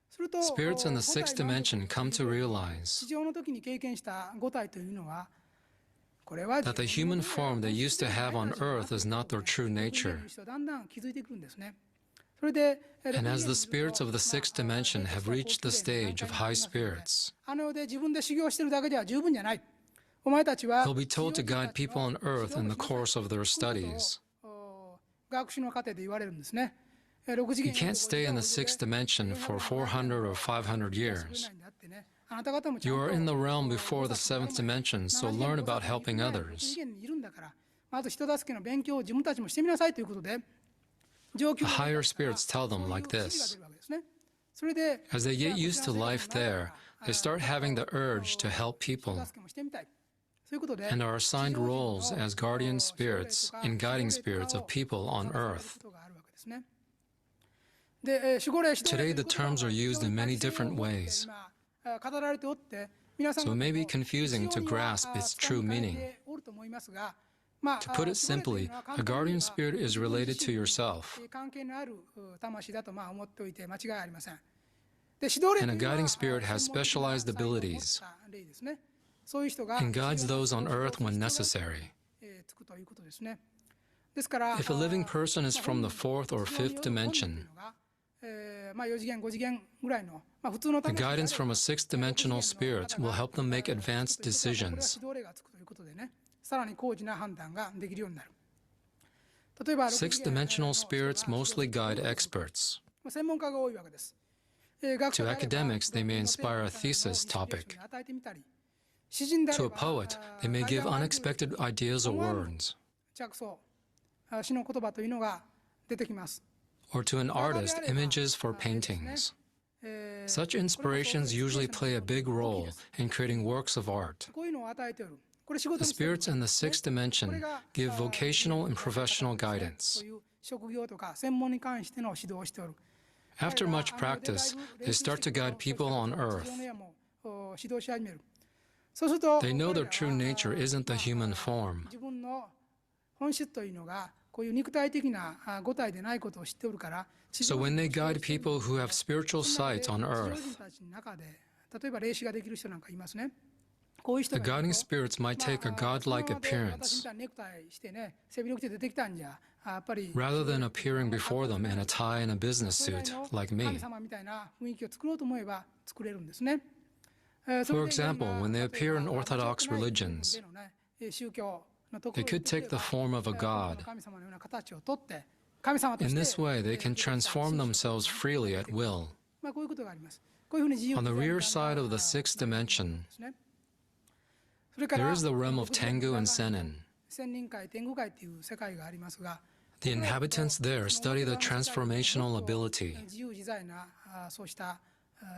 すると spirits in the sixth dimension come to 地 realize 上の時に経験した五体というのは、これは that the human form they used to have on earth is not their true nature. だんだん気づいてくるんですね。それで、 And as the spirits of the sixth dimension have reached the stage of high spirits, あの世で自分で修行してるだけでは十分じゃない。お前たちは they'll be told to guide people on earth in the course of their studies. 学習の過程で言われるんですね。6 You can't stay in the sixth dimension for 400 or 500 years. You are in the realm before the seventh dimension, so learn about helping others. いるんだからまず人助けの勉強を自分たちもしてみなさいということで、 The higher spirits tell them like this. それで As they get used to life there, they start having the urge to help people 人助けもしてみたい。そういうことで and are assigned roles as guardian spirits and guiding spirits of people on earth. Today the terms are used in many different ways, so it may be confusing to grasp its true meaning. To put it simply, a guardian spirit is related to yourself, and a guiding spirit has specialized abilities and guides those on earth when necessary. If a living person is from the fourth or fifth dimension, the guidance from a sixth dimensional spirit will help them make advanced decisions. Sixth dimensional spirits mostly guide experts. To academics, they may inspire a thesis topic. To a poet, they may give unexpected ideas or words. Or to an artist, images for paintings. Such inspirations usually play a big role in creating works of art. The spirits in the sixth dimension give vocational and professional guidance. After much practice, they start to guide people on earth. They know their true nature isn't the human form. So when they guide people who have spiritual sight on earth, the guiding spirits might take a godlike appearance, rather than appearing before them in a tie and a business suit, like me. For example, when they appear in Orthodox religions, they could take the form of a god. In this way, they can transform themselves freely at will. こういうふうに自由 On the 自在 rear に side of the sixth dimension, ですね。それから there is the realm of Tengu and Senin. 仙人界、天狗界っていう世界がありますが、 The inhabitants there study the transformational ability. 自由自在なそうした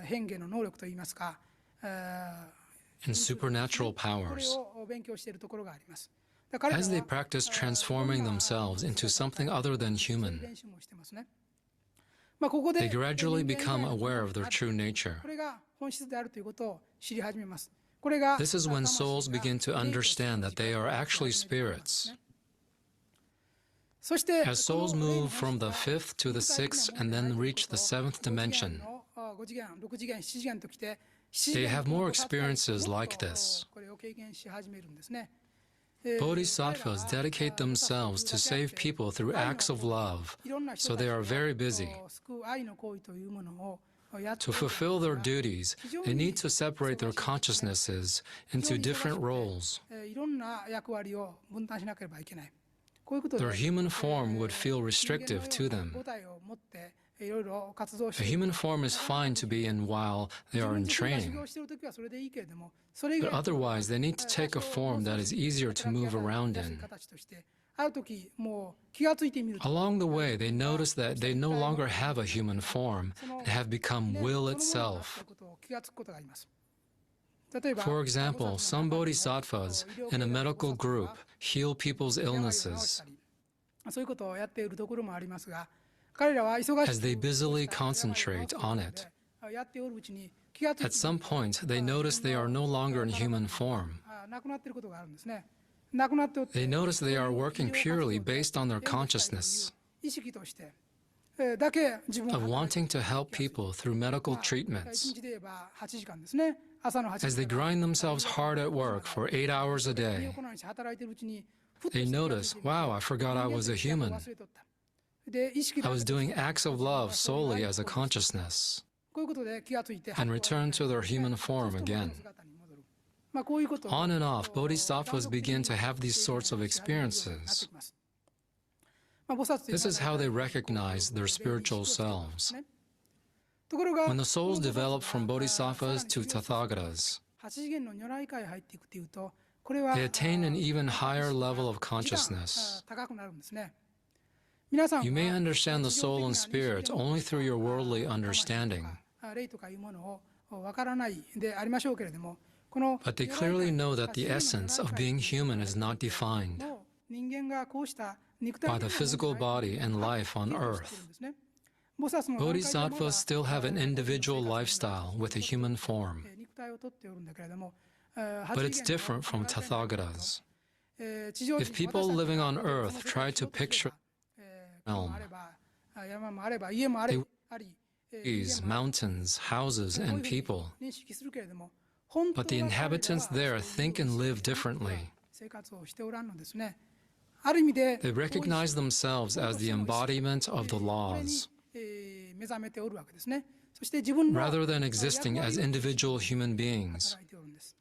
変化の能力といいますか、 and supernatural これ powers. を勉強しているところがあります。だから彼ら As は they practice transforming themselves into something other than human, 練習もしてますね。まあここで they gradually 人間 become が aware of their true nature. これが本質であるということを知り始めます。これが This is when souls begin to understand that they are actually spirits. そして As souls move from the fifth to the sixth and then reach the seventh dimension, 5次元、6次元、7次元ときて、 they have more experiences like this. これを経験し始めるんですね。 Bodhisattvas dedicate themselves to save people through acts of love, so they are very busy. 救う愛の行為というものをやって To fulfill their duties, they need to separate their consciousnesses into different roles. いろんな役割を分担しなければいけない。こういうことで Their human form would feel restrictive to 人間 them. の母体を持っていろいろ活動し A て human form is fine to be in while they are in 自分が修 training, 行しているときはそれでいいけれども、それ以 but 外 otherwise they need to take a form that is easier to move around in. 形としてあるときもう気がついてみると Along the way, they notice that they no longer have a human form and have become will そのものだ itself. ということを気がつくことがあります。例えば For example, some bodhisattvas in a medical group heal people's 病を治 illnesses. したりそういうことをやっているところもありますが、彼らは忙し As く they busily concentrate on it. やっておるうちに気がつい At て some point, they notice they are no longer in human form. なくなっていることがあるんですね。なくなっておって They notice they are working purely based on their consciousness 意識としてだけ自分 of は wanting to help people through medical 一 treatments. 日で言えば8時間ですね。朝の8 As 時 they 間 grind themselves hard at work for 8 hours a day, 行いし働いているうちにふっと they 気がつい notice, て wow, I forgot I was a 人間 human. として忘れとったで意識 I was だけ doing acts of love solely as a consciousness, こういうことで気がついて and return to their human form again. まあこういうことを On and off, bodhisattvas begin to have these sorts of experiences. まあ菩薩という This is how they recognize their spiritual selves. ところが When the souls develop from bodhisattvas to tathagatas, 8次元の如来界に入っていくというと、これは they attain an even higher level of 時間 consciousness. 高くなるんですね。皆さん You may は understand the soul and spirit only through your worldly understanding, 霊とかいうものをわからないでありましょうけれども、この but they clearly know that the essence of being human is not defined の人間がこうした肉体 by the physical body and life on earth. 菩薩の段階ではまだ Bodhisattvas still have an individual lifestyle with a human form, 肉体をとっておるんだけれども、 but it's different from tathagatas. 地上 If people living on earth try to picture 山もあれば山もあれば家もあり trees, mountains, houses, and people, 認識するけれども、本当 but the は彼らは inhabitants there think and live differently. 生活をしておらんのですね。ある意味で They recognize themselves as the embodiment of the laws, 目覚めておるわけですね。そして自分の rather than existing as individual human beings. 働いておるんです。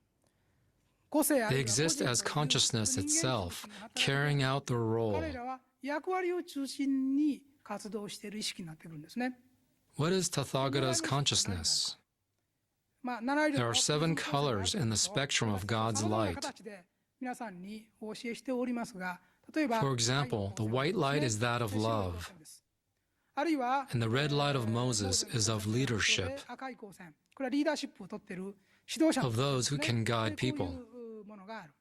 個性ある They exist as consciousness itself, carrying out their 彼 role. らは役割を中心に活動している意識になってくるんですね。 What is Tathagata's consciousness? まあ、七色 There are 7 colors in the spectrum of God's 様々な light. 形で皆さんにお教えしておりますが、例えば For example, the white light is that of love, あるいは and the red light of Moses is of leadership, 赤い光線、これはリーダーシップを取っている指導者 of those who can guide こう people. いうものがある。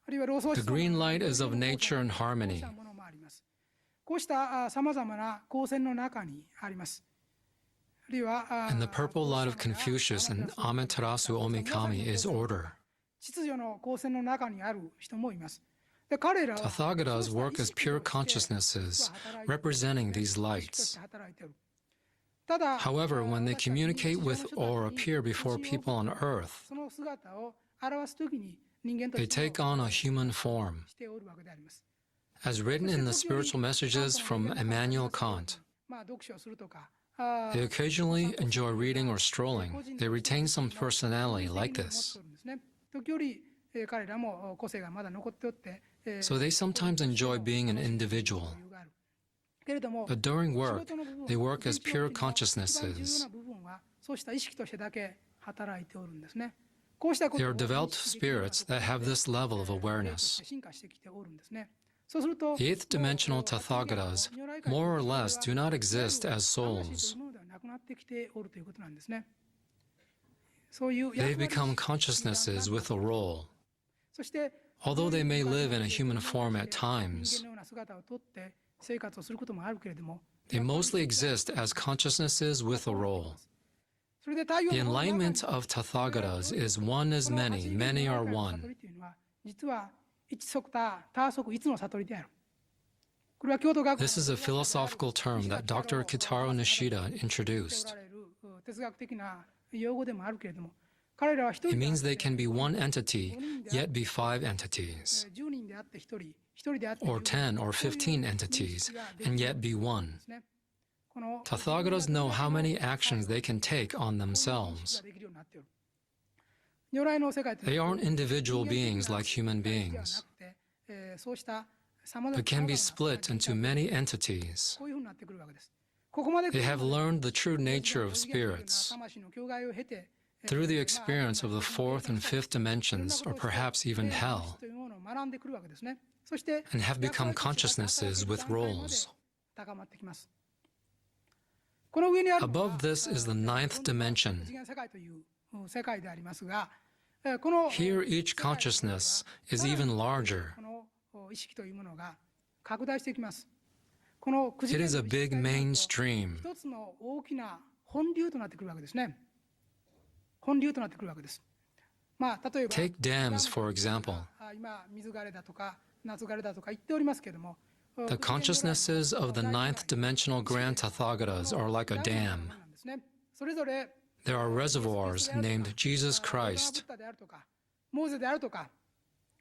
あるいは老僧 The green light is of nature and harmony. こうしたものもあります。こうしたさまざまな光線の中にあります。あるいは And the purple light of Confucius and Amaterasu Omikami is order. 秩序の光線の中にある人もいます。で彼らは Tathagatas work as pure consciousnesses, representing these lights. 働いている。ただ However, when they communicate with or appear before people on earth, その姿を表すときに人間と they して take on a human form. しておるわけであります。 As written in the spiritual messages from Immanuel Kant, まあ読書をするとか、 they occasionally enjoy reading or strolling. They retain some personality like this. 時折彼らも個性がまだ残っておって、 So they sometimes enjoy being an individual. けれども But during 仕 work, 事の部分 they work as pure 重要 consciousnesses. な部分はそうした意識としてだけ働いておるんですね。こうしたこと They を are developed 意識できるような spirits that have this level of ところで awareness. 進化してきておるんですね。そうすると The eighth dimensional Tathagatas more or less do not exist as souls. なくなってきておるということなんですね。そういう They've become consciousnesses with a role. そして Although they may live in a human form at times, 人間のような姿をとって生活をすることもあるけれども、 they mostly exist as consciousnesses with a role. それで太陽 The の中に enlightenment of Tathagatas is one as many, many are 悟 one. りというのは実は一即多多即一の悟りである。これは京都学 This is a philosophical term that Dr. Kitaro Nishida お introduced. られる哲学的な用語でもあるけれども、彼らは一 It 人であっ means て they can be one entity, yet be five entities, 10人であって一人であって or 10 or 15 entities, and yet be one. Tathagatas know how many actions they can take on themselves. They aren't individual beings like human beings, but can be split into many entities. They have learned the true nature of spirits through the experience of the fourth and fifth dimensions, or perhaps even hell, and have become consciousnesses with roles. Above this is the ninth dimension. Here, each consciousness is even larger. It is a big mainstream. 一つの大きな本流となってくるわけですね。本流となってくるわけです。まあ、例えば、 Take dams, for example. 今、水枯れだとか、夏枯れだとか言っておりますけれども、 The consciousnesses of the ninth dimensional Grand Tathagatas are like a dam. それぞれ There are reservoirs named Jesus ブッ Christ, ダであるとか、モーゼであるとか、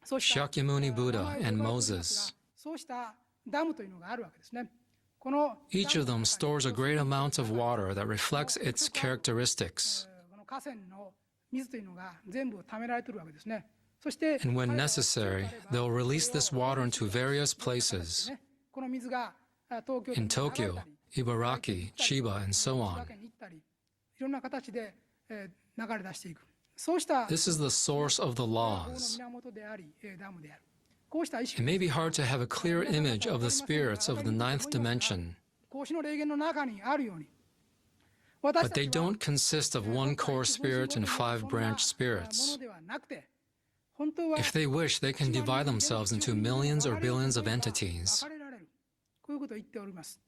そうした Shakyamuni Buddha, and Moses. そうしたダムというのがあるわけですね。この Each of them stores a great amount of water that reflects its characteristics. この河川の水というのが全部貯められているわけですね。そして、 And when necessary, they'll release this water into various places この水が東京 in Tokyo, Ibaraki, Chiba, and so 千葉 on. 県に行ったり、いろんな形で流れ出していく。そうした This is the source of the 法の laws. 源であり、ダムである。こうした意識 It may be hard to have a clear image of the spirits of the ninth dimension, 孔子の霊言の中にあるように、 but they don't consist of one core spirit and five branch spirits. ではなくて、本当は If they wish, they can divide themselves into millions or billions of entities. 分かれられる。こういうことを言っております。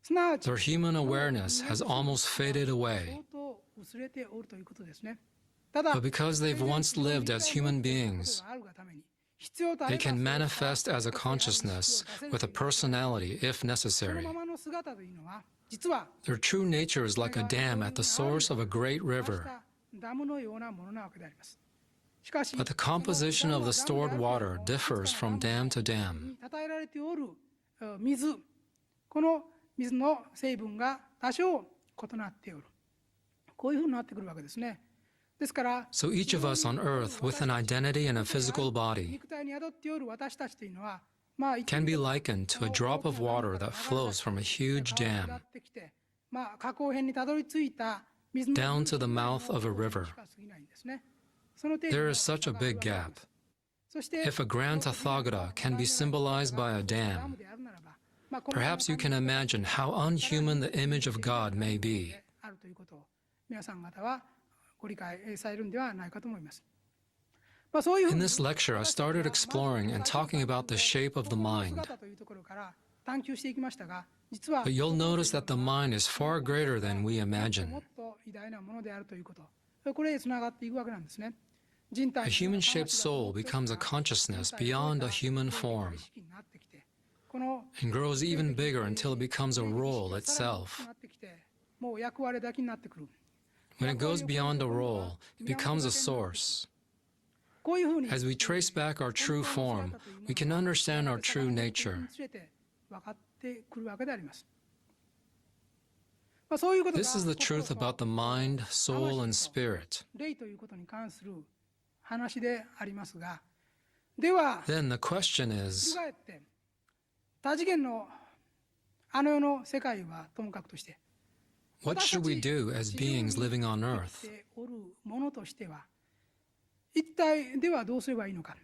すなわち、 Their human awareness has almost faded away. 相当薄れておるということですね。ただ、 But because they've once lived as human beings, あるがために必要とあ they れば can manifest as a consciousness with a personality if その necessary. ままの姿というのは、実は Their true nature is like a dam at the source of a great river. ダムのようなものなわけであります。しかし、 But the composition of the stored water differs from dam to dam. 与えられておる水、この水の成分が多少異なっておる。こういうふうになってくるわけですね。ですから、 So each of us on earth with an identity and a physical body 肉体に宿っておる私たちというのは、まあ、 can be likened to a drop of water that flows from a huge 下 dam ってきて、まあ、河口辺にたどり着いた水の down to the mouth of a river. しか過ぎないんですね。その程度 There の is such a big gap. そして、 If a grand Tathagata can be symbolized by a ダ dam, ムであるならば、まあ、この perhaps you can imagine how unhuman the image of God may be. あるということを皆さん方はご理解されるんではないかと思います。まあ、そういう In this lecture, I started exploring and talking about the shape of the mind. 姿というところから探求していきましたが、実は But you'll notice that the mind is far greater than we も imagine. っと偉大なものであるということ、これへつながっていくわけなんですね。人 A 体 human-shaped soul becomes a consciousness beyond a human form 意識になってきて、この and grows even bigger until it becomes a role itself. なってきて、もう役割だけになってくる。 When it goes beyond a role, it becomes a source. こういうふうに As we trace back our true form, we can understand our true nature. 分かってくるわけであります。まあ、そういうことが This is the truth about the mind, soul, and spirit. 霊ということに関する話でありますが、では Then the question is, 翻って多次元のあの世の世界はともかくとして、What should we do as beings living on Earth? 生きておるものとしては、一体ではどうすればいいのか。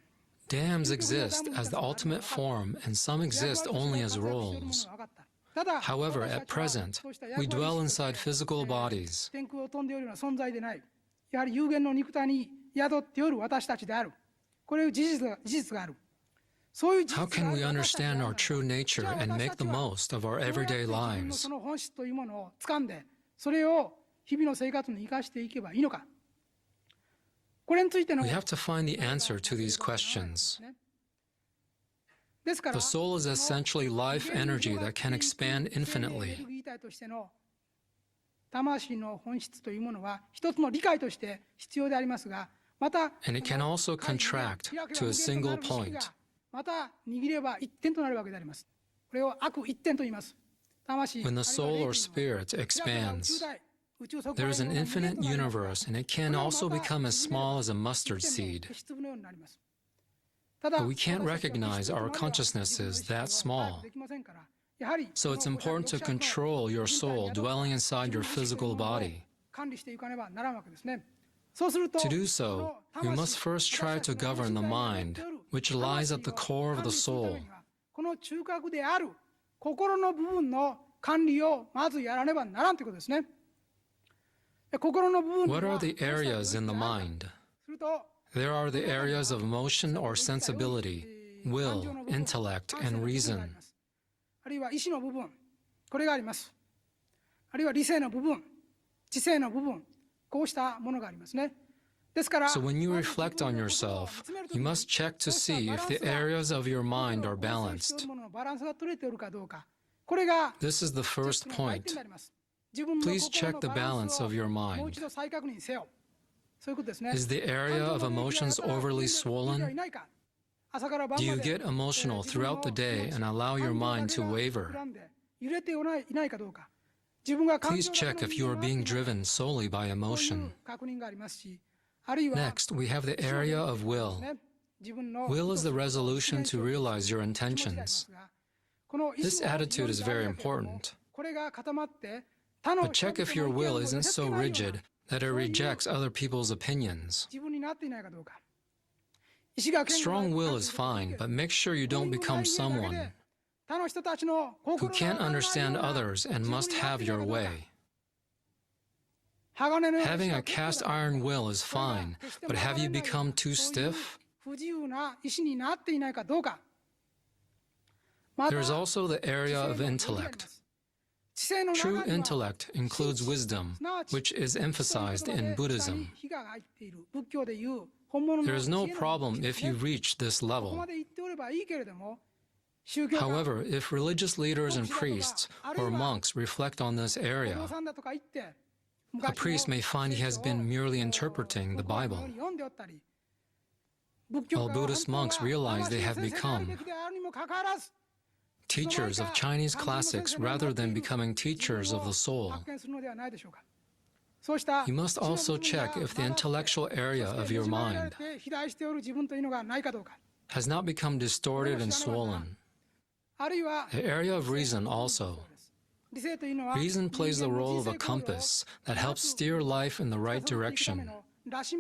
Dams exist as the ultimate form, and some exist only as roles. ただ、 However, at present, we dwell inside physical bodies. 天空を飛んでおるような存在でない。やはり有限の肉体に宿っておる私たちである。これいう事実がある。そういう事 How 実が can あ we る私たち understand が our true nature and make the most of our どうやって everyday 自分の lives? その本質というものを掴んで、それを日々の生活に生かしていけばいいのか。これについての We have to find the answer to these questions. ですから、 The soul is essentially life energy that can expand エネル infinitely. ギー体としての魂の本質というものは一つの理解として必要でありますが、また And it can also contract to a single point. また握れば一点となるわけであります。これを悪一点と言います。魂 When the soul or spirit expands, there is an infinite universe, and it can also become as small as a mustard seed. But we can't recognize our consciousness is that small. So it's important to control your soul dwelling inside your physical body. To do so, you must first try to govern the mind, which lies at the core of the soul. この中核である心の部分の管理をまずやらねばならんということですね。心の部分 What are the areas in the mind? すると There are the areas of emotion or sensibility, will, intellect, and reason. あるいは意志の部分、これがあります。あるいは理性の部分、知性の部分、こうしたものがありますね。ですから、 So when you reflect on yourself, you must check to see if the areas of your mind are balanced. バランスが取れているかどうか。これが This is the first point. Please check the balance of your もう mind. 一度再確認せよ。そういうことですね。 Is the area of emotions overly swollen? Do you get emotional throughout the day and allow your mind to waver? Please check if you are being driven solely by emotion. Next, we have the area of will. Will is the resolution to realize your intentions. This attitude is very important. But check if your will isn't so rigid that it rejects other people's opinions. Strong will is fine, but make sure you don't become someone who can't understand others and must have your way. Having a cast iron will is fine, but have you become too stiff? There is also the area of intellect. True intellect includes wisdom, which is emphasized in Buddhism. There is no problem if you reach this level. However, if religious leaders and priests or monks reflect on this area, a priest may find he has been merely interpreting the Bible, while Buddhist monks realize they have become teachers of Chinese classics rather than becoming teachers of the soul. You must also check if the intellectual area of your mind has not become distorted and swollen. The area of reason also. Reason plays the role of a compass that helps steer life in the right direction. But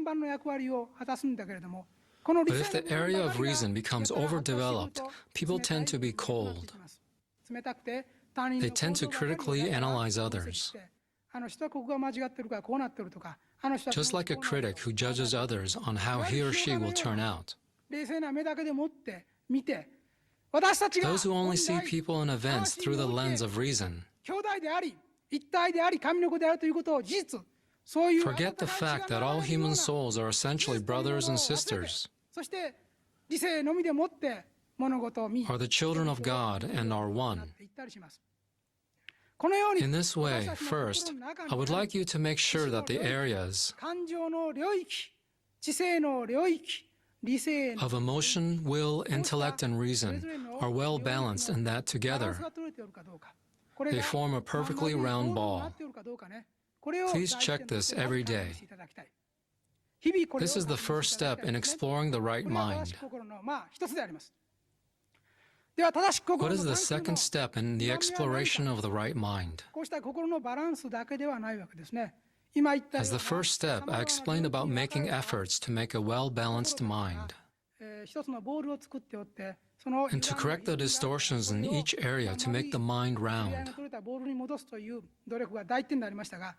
if the area of reason becomes overdeveloped, people tend to be cold. They tend to critically analyze others. Just like a critic who judges others on how he or she will turn out. Those who only see people and events through the lens of reason forget the fact that all human souls are essentially brothers and sisters, are the children of God and are one. In this way, first, I would like you to make sure that the areas of emotion, will, intellect, and reason are well balanced and that together they form a perfectly round ball. Please check this every day. This is the first step in exploring the right mind. では正しく What 心 is の the 探求 second の step in the exploration of the right mind? こうした心のバランスだけではないわけですね。今言ったよ As う the な first step, I explained about making efforts to make a well-balanced mind 一つのボールを作っておってその and to correct the distortions in each area to make the mind 切り合い round. の取れたボールに戻すという努力が第一点でありましたが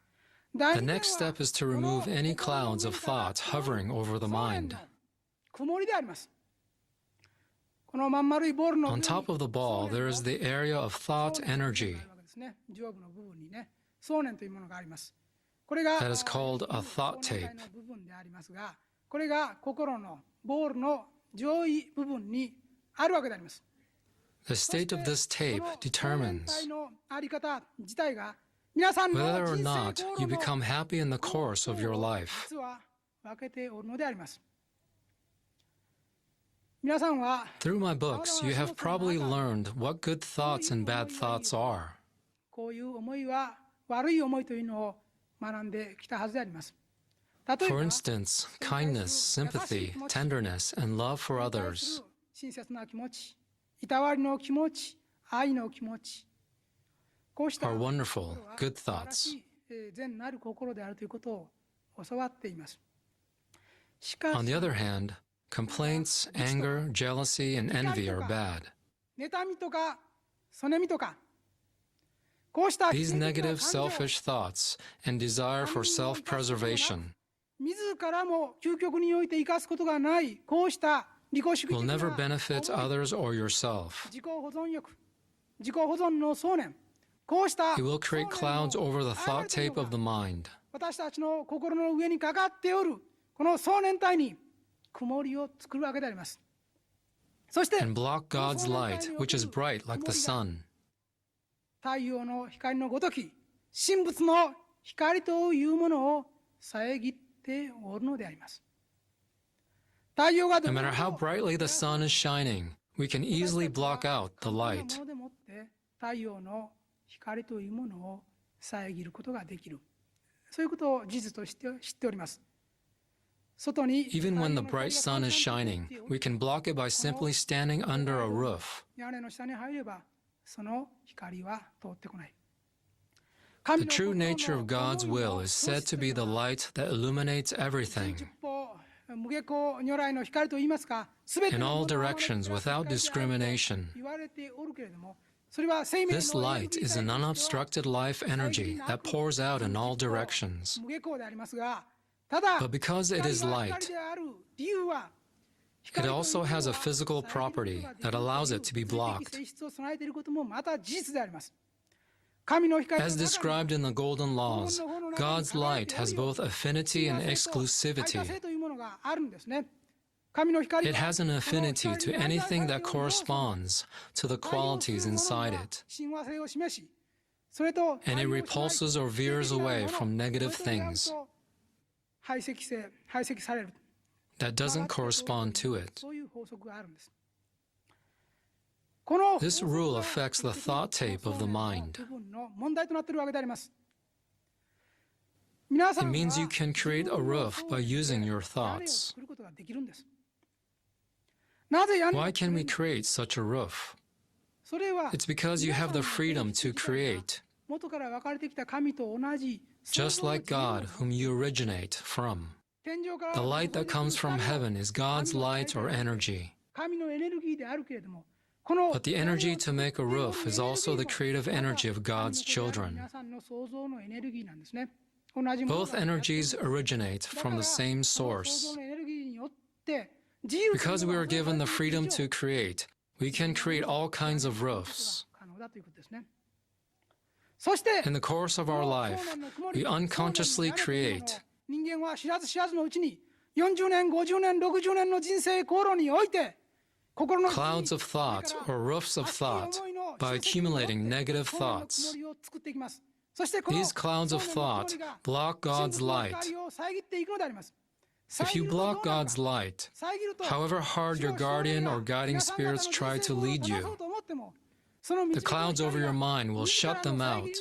The 第二点 next は step is to remove any clouds of thoughts hovering over the そうめん mind. の曇りであります。このまん丸いボールの On top of the ball, there is the area of thought energy 上部の部分にね、想念というものがあります。これが that is called a thought 想念 tape. 体の部分でありますが、これが心のボールの上位部分にあるわけであります。 The state of this tape この determines 想念体のあり方自体が皆さんの whether or 人生 not 道 you 路の become happy in the course of your life. 実は分けておるのであります。皆さんは Through my books, you have probably learned what good thoughts and bad thoughts are. こういう思いは悪い思いというのを学んできたはずであります。例えば For instance, kindness, sympathy, tenderness, and love for 人に対 others する親切な気持ち、いたわりの気持ち、愛の気持ち、こうした are wonderful, 心は good 素晴ら thoughts. しい善なる心であるということを教わっています。しか On the し、 other hand, complaints, anger, jealousy, and envy are bad. 妬みとか、そねみとか、こうした These 否定的な negative, 感情 selfish thoughts and desire for self-preservation 自らも究極において生かすことがないこうした利己主義 will 的な never benefit 思い others or yourself. 自己保存欲自己保存の想念こうした It will create 想念 clouds の over the 現れ thought という tape の of the が mind. 私たちの心の上にかかっておるこの想念体に曇りを作るわけであります。そして And block God's light, which is bright like the sun. 太陽の光のごとき神仏の光というものを遮っておるのであります。太陽が No matter how brightly the sun is shining, we can easily block out the light. ものでもって太陽の光というものを遮ることができる。そういうことを事実として知っております。外に Even when the bright sun is shining, we can block it by simply standing under a roof. 屋根の下に入ればその光は通ってこない。 The true nature of God's will is said to be the light that illuminates everything 無下校如来の光と言いますか、すべて in の all ものを directions 守る without 光であると discrimination. 言われておるけれども、それは生命の This light is an unobstructed life energy that pours out in all directions. 無下校でありますが、ただ But because it is 光が light, 光である理由は it also has a physical property that allows it to be blocked. 性質を備えていることもまた事実であります。神の光の As 中に described in the Golden Laws, God's light has both affinity and 親和性 exclusivity. というものがあるんですね。神の光 It は has an affinity to その光に anything that 愛が corresponds to the 対応する qualities もの inside が it, 親和性を示し、それと and it repulses or veers away from negative それと違う things と排斥される。 that doesn't correspond to it. そういう法則があるんです。この This rule affects the thought tape of the mind. 部分の問題となっているわけであります。皆さ It んは means you can create a roof by using your 屋根を thoughts. 作ることができるんです。なぜ屋根を Why 作 can る we んですか？ create such a roof? それは It's because you have the freedom to create, 元から分かれてきた神と同じ just like God, whom you originate from. 天井から The light that comes from heaven is God's light or energy. 神のエネルギーであるけれども、この But the energy to make a roof is also the creative energy of God's children. 皆さんの創造のエネルギーなんですね。同じもの Both が energies originate だから from the same その創 source. 造のエネルギーによって自由 Because we are given the と freedom いう to create, we can create all kinds of roofs. 可能だということですね。そして In the course of our life, we unconsciously create 人間は知らず知らずのうちに40年、50年、60年の人生航路において心の clouds of thought or roofs of thought by accumulating negative thoughts. 作っていきます。そしてこの These clouds of thought block God's light. 光を遮っていくのであります。 If you block God's light, 遮ると however hard your guardian or guiding spirits try to lead you, the clouds over your mind will shut them out. It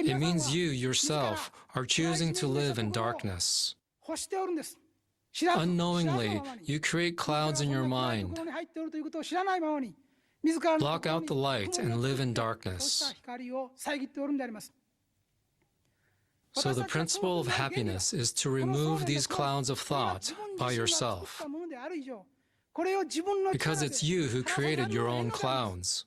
It means you yourself are choosing to live in darkness. 欲しておるんです。知らず Unknowingly, you create clouds in your 自ら mind, そんな暗いところに入っておるということを知らないままに、自らの block out the light, and live in そうした darkness. 光を遮っておるんであります。 So the principle of happiness is to remove these clouds of thought by yourself, because it's you who created your own clouds.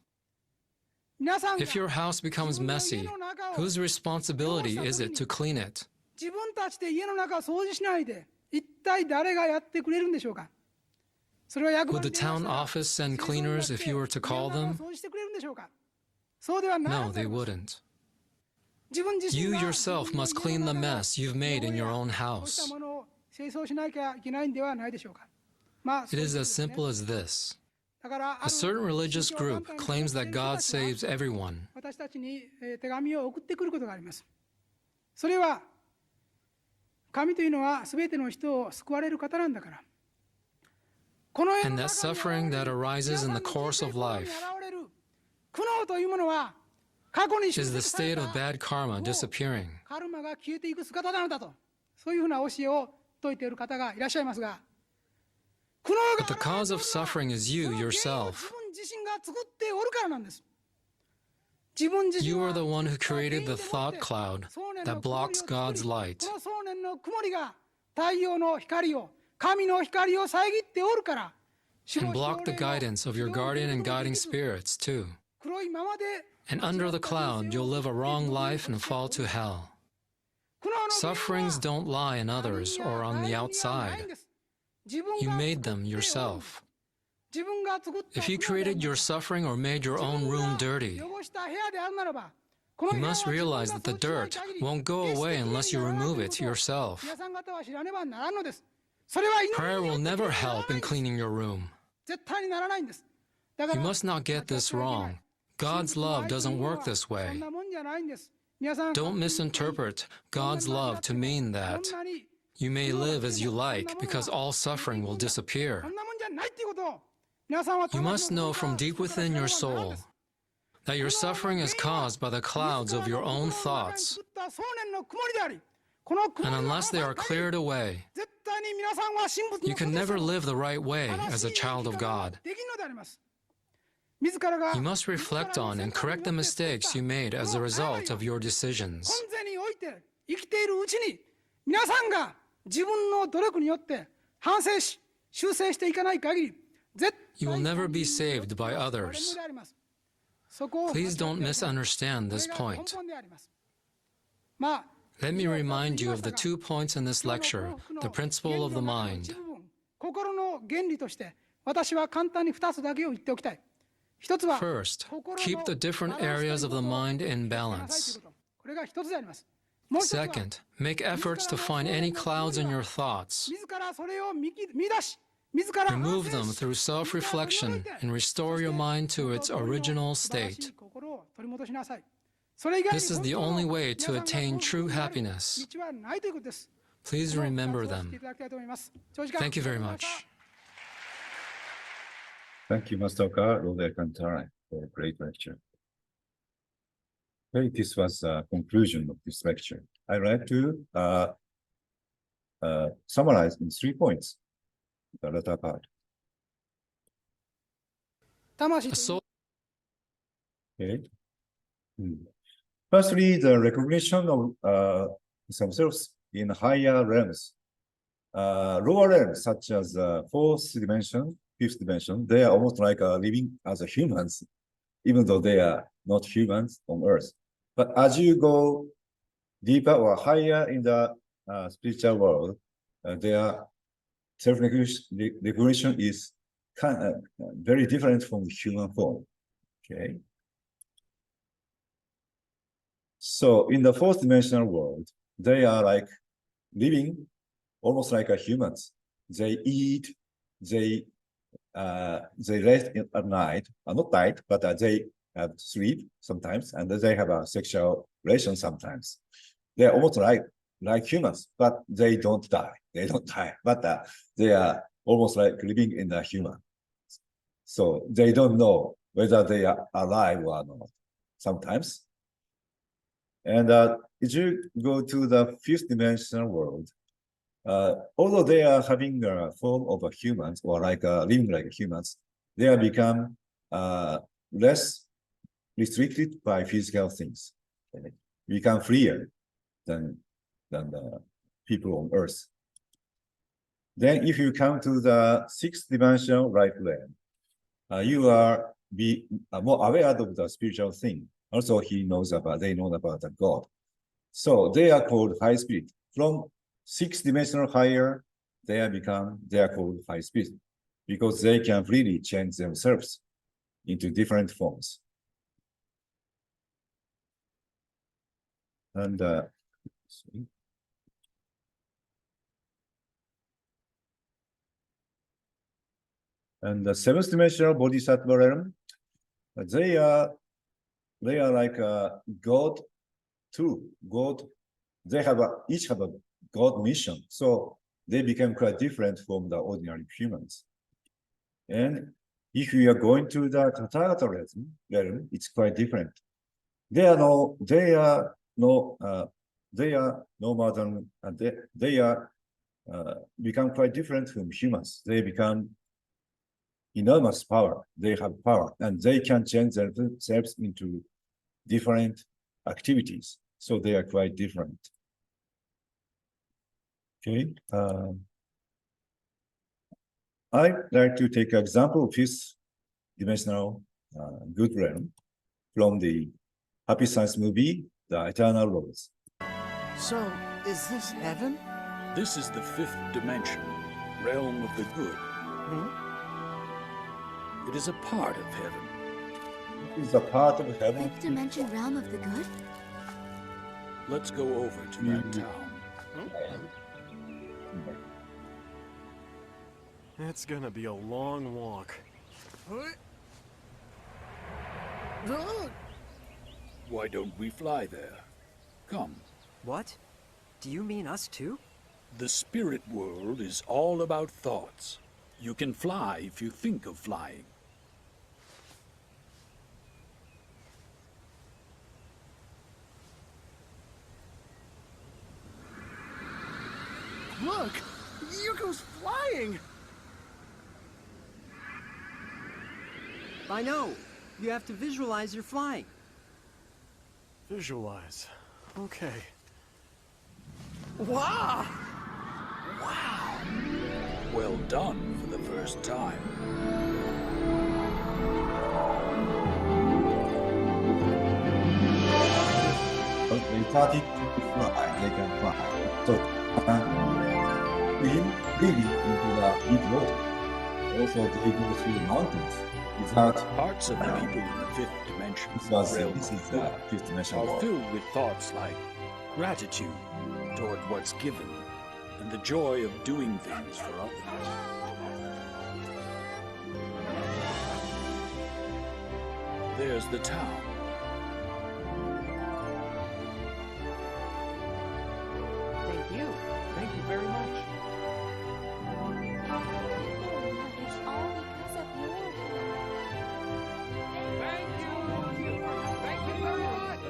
If your house becomes messy, whose responsibility is it to clean it? 自分たちで家の中を掃除しないで、一体誰がやってくれるんでしょうか。それは役場 Would に the 電話 town したら office send cleaners if you were to call 家の them? 中を掃除してくれるんでしょうか。そうではない No, they wouldn't. 自分自身 You が yourself must clean the mess you've made in your own そうした house. ものを清掃しなきゃいけないんではないでしょうか。まあ、 It is as simple as this. だからあ A る certain religious 宗教団 group 体の claims that 人 God たちは saves everyone. 私たちに手紙を送ってくることがあります。それは神というのは全ての人を救われる方なんだから。この世の And 中 that に suffering 現 that れる arises in the 皆さんの course 人 of 生に life 現れる苦悩というものは過去に is the 集され state た of bad karma disappearing. カルマが消えていく姿なのだと、そういうふうな教えを説いている方がいらっしゃいますが、苦悩 But the が cause of suffering is you その原因を yourself. 自分自身が作っておるからなんです。自分自身 You は are the one who その原因 created でも the って thought cloud 想念の that 曇りを blocks 作り God's light. この想念の曇りが太陽の光を、神の光を遮っておるから、 And block the guidance of your guardian and guiding spirits too. 黒いままで And under the cloud, you'll live a wrong life and fall to hell. 苦悩の Sufferings don't lie in 原因 others は or on the 誰にはないん outside. です。自分 You が made 作って them おる yourself. 自分が作った If you 苦悩である created なら your suffering or made your own room 自分 dirty, が汚した部屋であるならば、この you 部屋は must 自分が realize that the 掃除しない dirt 限り won't go 決して away きれいに unless you ならない remove という it ことを yourself. 皆さん方は知らねばならんのです。それは祈り Prayer によ will って never きれいになら help ない in んです。 cleaning your room. 絶対にならないんです。だか You ら must not get this wrong. God's love doesn't work this そん way. なもんじゃないんです。皆さん Don't misinterpret God's love to mean that you may live as you like because all suffering will disappear. そんなもんじゃないっていうことを皆さんは You must know from deep within your soul that your suffering is caused by the clouds of your own thoughts. And unless they are cleared away, you can never live the right way as a child of God. You must reflect on and correct the mistakes you made as a result of your decisions. 今世において生きているうちに皆さんが自分の努力によって反省し修正していかない限り絶対 You will never be saved by others. であります。そこを Please don't misunderstand こ this れが根 point. 本であります。まあ Let me remind you of the 2 points in this lecture, the principle of the mind. 心の原理として私は簡単に2つだけを言っておきたい。一つは First, 心の keep the different areas of the mind in バランス balance. ということこれが一つであります。もう一つは Second, make efforts to find any clouds in your thoughts. 自らそれを見出し自ら Remove 反 them 省し through self-reflection and restore your mind to its original 素晴らしい state. 心を取り戻しなさい。それ以外に This is the 本当の only way to 皆さんが attain 幸福に true なる happiness. 道はないということです。 Please この remember 二つを知って them. いただきたいと思います。長時間 Thank you very ありがとうございま much. した。 Thank you, Master Ka, Lord Alcantara, for a great lecture. Okay, this was a conclusion of this lecture. I'd like to summarize in 3 points the latter part. 魂 A という soul Okay. Firstly, the recognition of themselves in higher realms. Lower realms, such as fourth dimension, fifth dimension, they are almost like living as humans, even though they are not humans on Earth. But as you go deeper or higher in the spiritual world, their self-recognition is very different from human form. Okay. So in the fourth dimensional world, they are like living almost like a humans. They eat, they rest at night, not night, but they have sleep sometimes, and they have a sexual relation sometimes. They are almost like humans, but they don't die. They don't die, but they are almost like living in the human. So they don't know whether they are alive or not sometimes. And if you go to the fifth dimensional world, although they are having a form of a humans or like living like humans, they are become less restricted by physical things. Okay? Become freer than the people on Earth. Then, if you come to the sixth dimensional life realm, you are more aware of the spiritual thing. Also, they know about the God. So they are called high spirit. From sixth dimensional higher, they are called high spirit because they can freely change themselves into different forms. And the seventh dimensional bodhisattva realm, they are like God too. God, they have each have a God mission, so they become quite different from the ordinary humans. And if you are going to the Tathagata realm, it's quite different. They are no more than they are become quite different from humans. They become enormous power. They have power, and they can change themselves into different activities. So they are quite different. Okay. I'd like to take an example of fifth dimensional good realm from the Happy Science movie, The Eternal Roads. So, is this heaven? This is the fifth dimension, realm of the good. It is a part of heaven. It is a part of heaven. Fifth dimension realm of the good? Let's go over to that town. It's gonna be a long walk. Why don't we fly there? Come. What? Do you mean us too? The spirit world is all about thoughts. You can fly if you think of flying. Look! Yuko's flying! I know. You have to visualize you're flying. Visualize. Okay. Wow! Well done for the first time. But they started to fly, they can fly. So, really into the deep water. Also, they go through mountains without. Parts of the people in the fifth dimension, This is the fifth dimensional are world. filled with thoughts like gratitude toward what's given and the joy of doing things for others. There's the town. Thank you. Thank you very much. It's all because of you. Thank you. Thank you very much.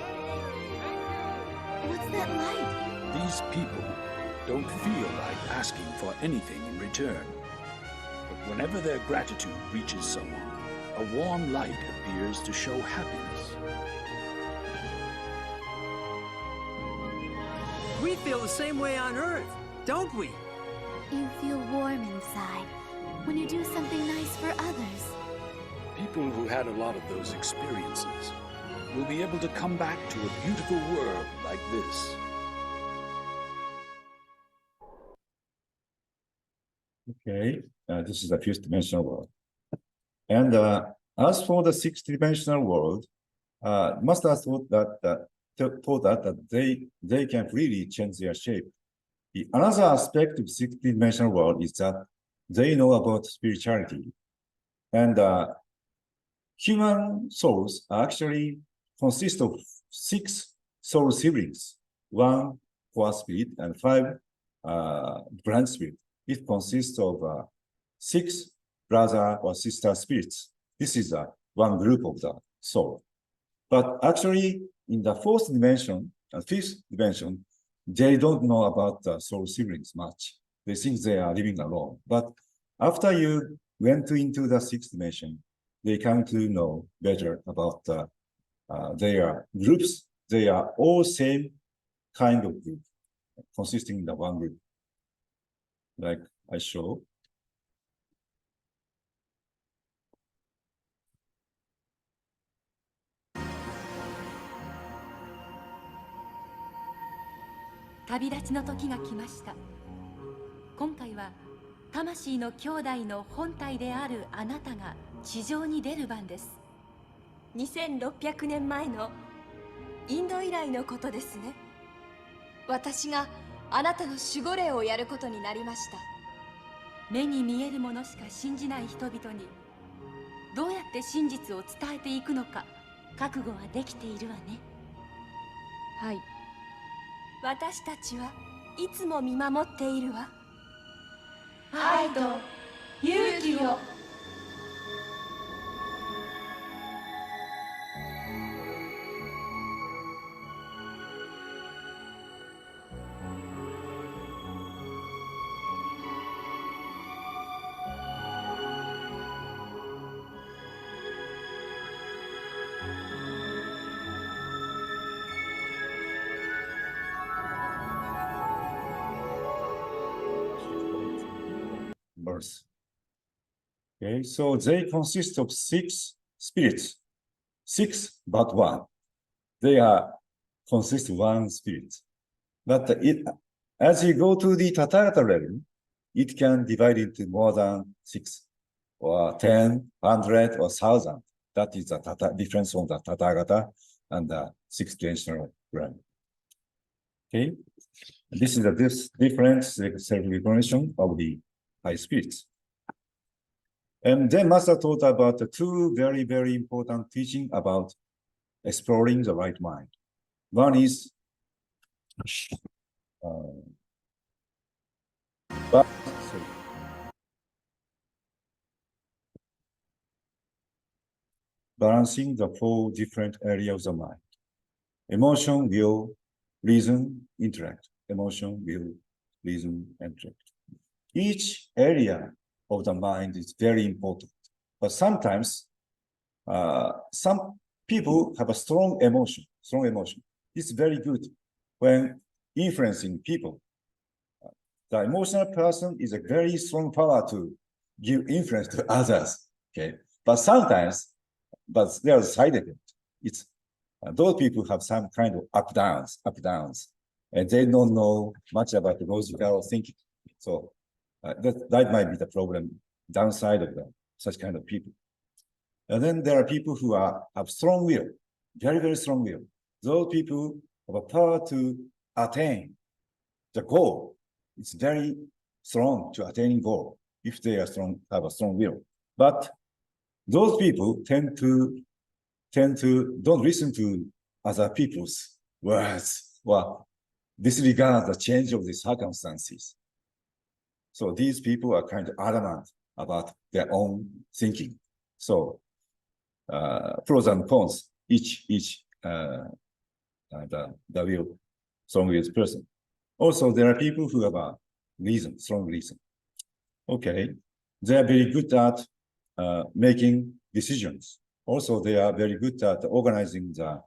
What's that light? These people don't feel like asking for anything in return. But whenever their gratitude reaches someone, a warm light appears to show happiness. We feel the same way on Earth, don't we? You feel warm inside when you do something nice for others. People who had a lot of those experiences will be able to come back to a beautiful world like this. Okay, this is the fifth dimensional world. And as for the sixth dimensional world, masters thought that they can freely change their shape. Another aspect of sixth dimensional world is that they know about spirituality. And human souls actually consist of 6 soul siblings, 1 core spirit and 5 branch spirit. It consists of 6 brother or sister spirits. This is one group of the soul. But actually, in the fourth dimension and fifth dimension, they don't know about the soul siblings much. they think they are living alone. But after you went into the sixth dimension, they come to know better about their groups. They are all same kind of group, consisting of one group. Like I show.旅立ちの時が来ました。今回は魂の兄弟の本体であるあなたが地上に出る番です。2600年前のインド以来のことですね。私があなたの守護霊をやることになりました。目に見えるものしか信じない人々にどうやって真実を伝えていくのか覚悟はできているわね。はい。私たちはいつも見守っているわ。愛と勇気を。Birth. Okay, so they consist of 6 spirits. 6 but 1. They are consist of 1 spirit. But as you go to the Tathagata level, it can divide into more than 6 or 10, 100 or 1,000. That is the difference from the Tathagata and the 6th dimensional realm. Okay, this is this different self-recognition of the high spirits. And then Master taught about the 2 very, very important teaching about exploring the right mind. One is balancing the 4 different areas of the mind. Emotion, will, reason, intellect. Emotion, will, reason, intellect. Each area of the mind is very important. But sometimes some people have a strong emotion. It's very good when influencing people. The emotional person is a very strong power to give influence to others. Okay, but sometimes, there's a side effect. It's those people have some kind of up downs, and they don't know much about the logical thinking. So that might be the problem, downside of such kind of people. And then there are people who have strong will, very, very strong will. Those people have a power to attain the goal. It's very strong to attaining goal if they are have a strong will. But those people tend to don't listen to other people's words or disregard the change of the circumstances. So these people are kind of adamant about their own thinking. So pros and cons, each the will, strong-willed person. Also, there are people who have a reason, strong reason. Okay, they are very good at making decisions. Also, they are very good at organizing the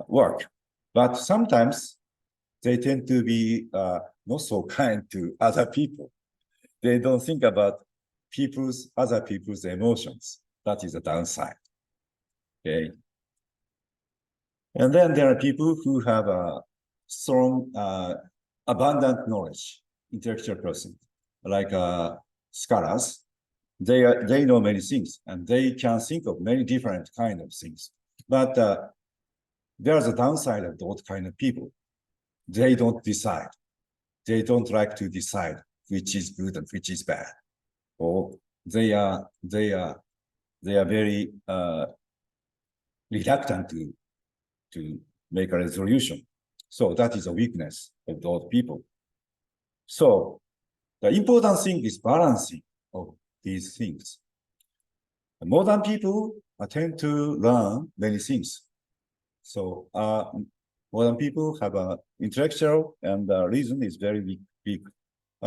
work. But sometimes they tend to be not so kind to other people. They don't think about other people's emotions. That is a downside. Okay. And then there are people who have a strong, abundant knowledge, intellectual person, like scholars. They know many things, and they can think of many different kind of things. But there's a downside of those kind of people. They don't decide. They don't like to decide which is good and which is bad. Or they are very reluctant to make a resolution. So that is a weakness of those people. So the important thing is balancing of these things. Modern people tend to learn many things. So modern people have an intellectual and reason is very big.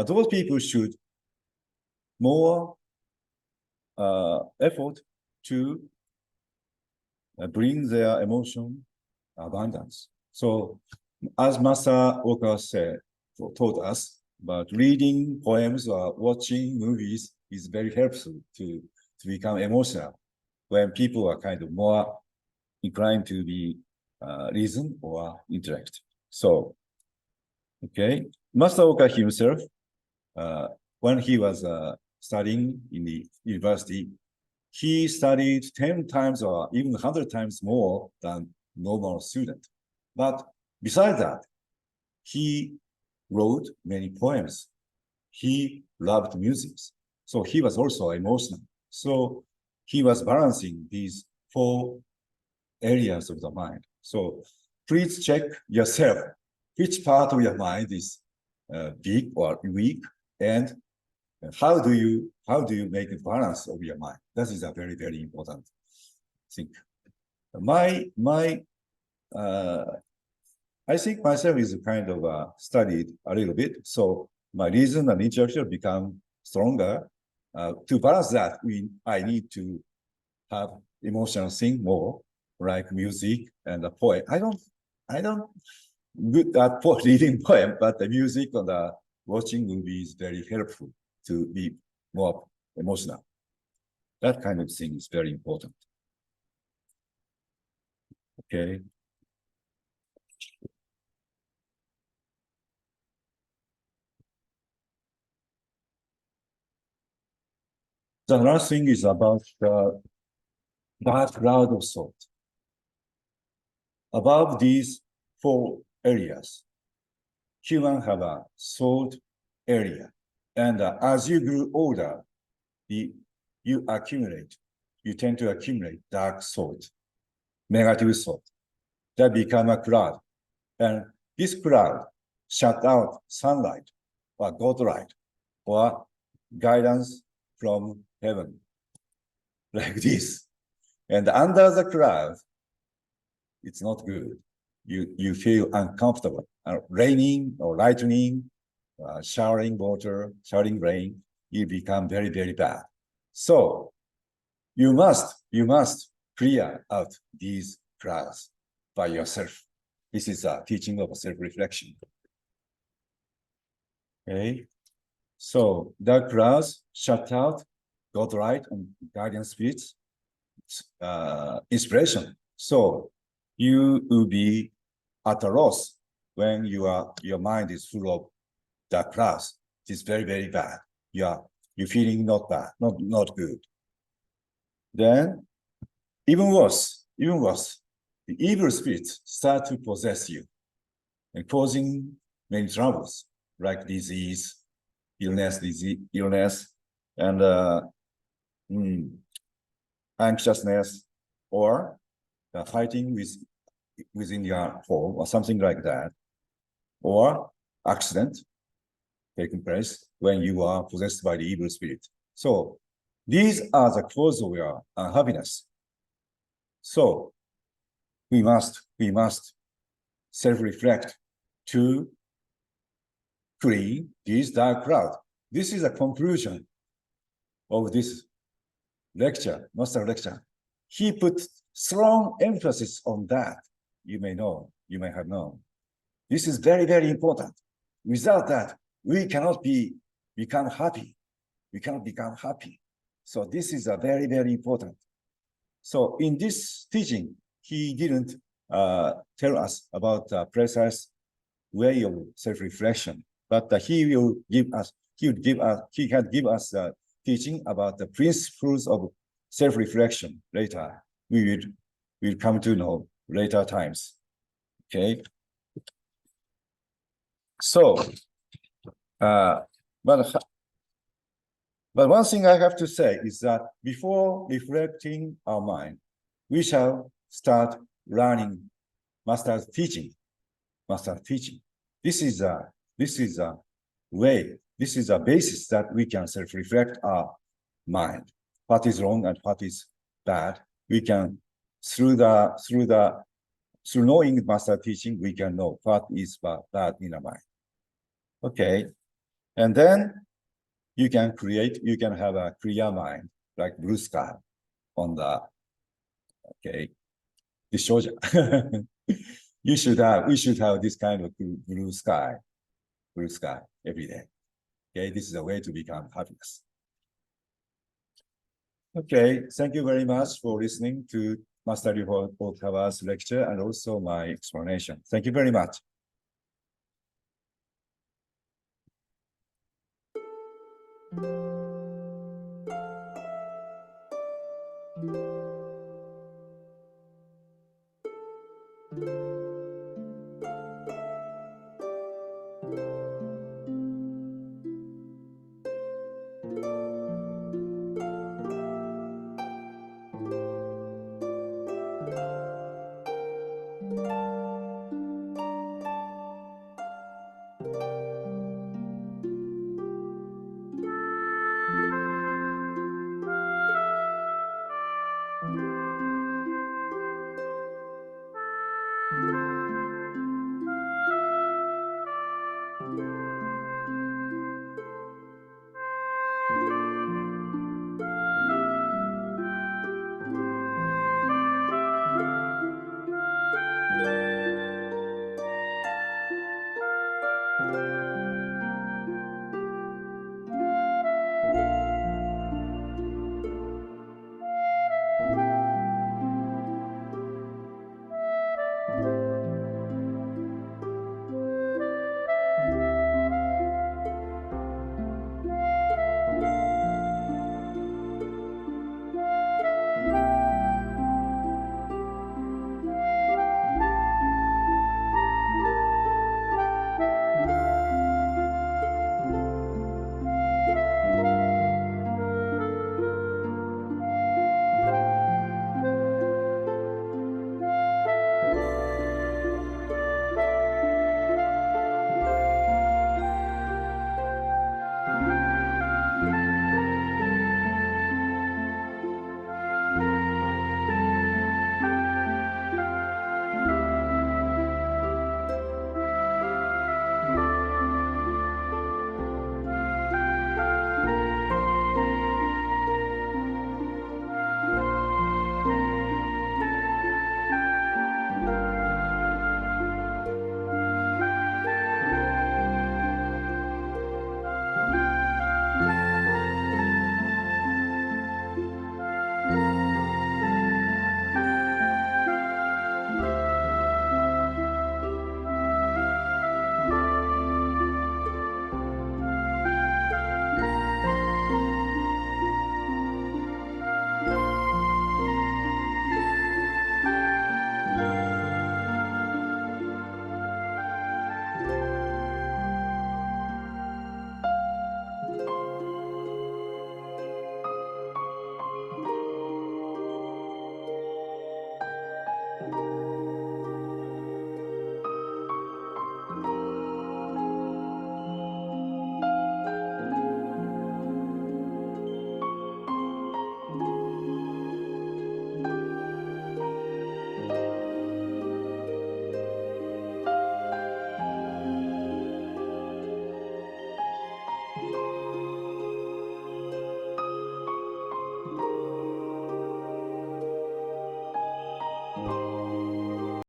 those people should more effort to bring their emotion abundance. So as Master Oka said, taught us, but reading poems or watching movies is very helpful to become emotional when people are kind of more inclined to be reason or intellect. So, okay, Master Oka himself, when he was studying in the university, he studied 10 times or even 100 times more than normal student. But besides that, he wrote many poems. He loved music. So he was also emotional. So he was balancing these 4 areas of the mind. So please check yourself which part of your mind is big or weak, and how do you make a balance of your mind? That is a very, very important thing. I think myself is kind of studied a little bit, so my reason and intellectual become stronger. To balance that, I need to have emotional thing more, like music and the poem. I don't good at reading poem, but the music and the watching movie is very helpful to be more emotional. That kind of thing is very important. Okay. The last thing is about the dark cloud of thought. Above these 4 areas, humans have a thought area. And as you grew older, you tend to accumulate dark thought, negative thought, that become a cloud. And this cloud shut out sunlight or God light or guidance from heaven, like this. And under the cloud, it's not good. You feel uncomfortable. Raining or lightning, showering water, showering rain, you become very, very bad. So you must clear out these clouds by yourself. This is a teaching of self-reflection. Okay. So dark clouds shut out God light and guardian spirits, inspiration. So you will be at a loss when your mind is full of dark clouds. It's very, very bad. You're feeling not bad, not good. Then even worse, the evil spirits start to possess you and causing many troubles like disease, illness, and anxiousness, or fighting within your home or something like that, or accident taking place when you are possessed by the evil spirit. So these are the cause of your unhappiness. So we must self-reflect to clean this dark cloud. This is a conclusion of this lecture, master lecture. He put strong emphasis on that. You may have known. This is very, very important. Without that, we cannot become happy. We cannot become happy. So this is a very, very important. So in this teaching, he didn't tell us about the precise way of self-reflection, but he had give us a teaching about the principles of self-reflection later. We will come to know later times. Okay. So, but one thing I have to say is that before reflecting our mind, we shall start learning master's teaching. This is a way. This is a basis that we can self-reflect our mind. What is wrong and what is bad. We can through knowing master teaching, we can know what is bad in our mind. Okay. And then you can have a clear mind, like blue sky on the, okay, this shows you. We should have this kind of blue sky every day. Okay, this is a way to become happiness. Okay, thank you very much for listening to Master Ryu Okawa's lecture and also my explanation. Thank you very much.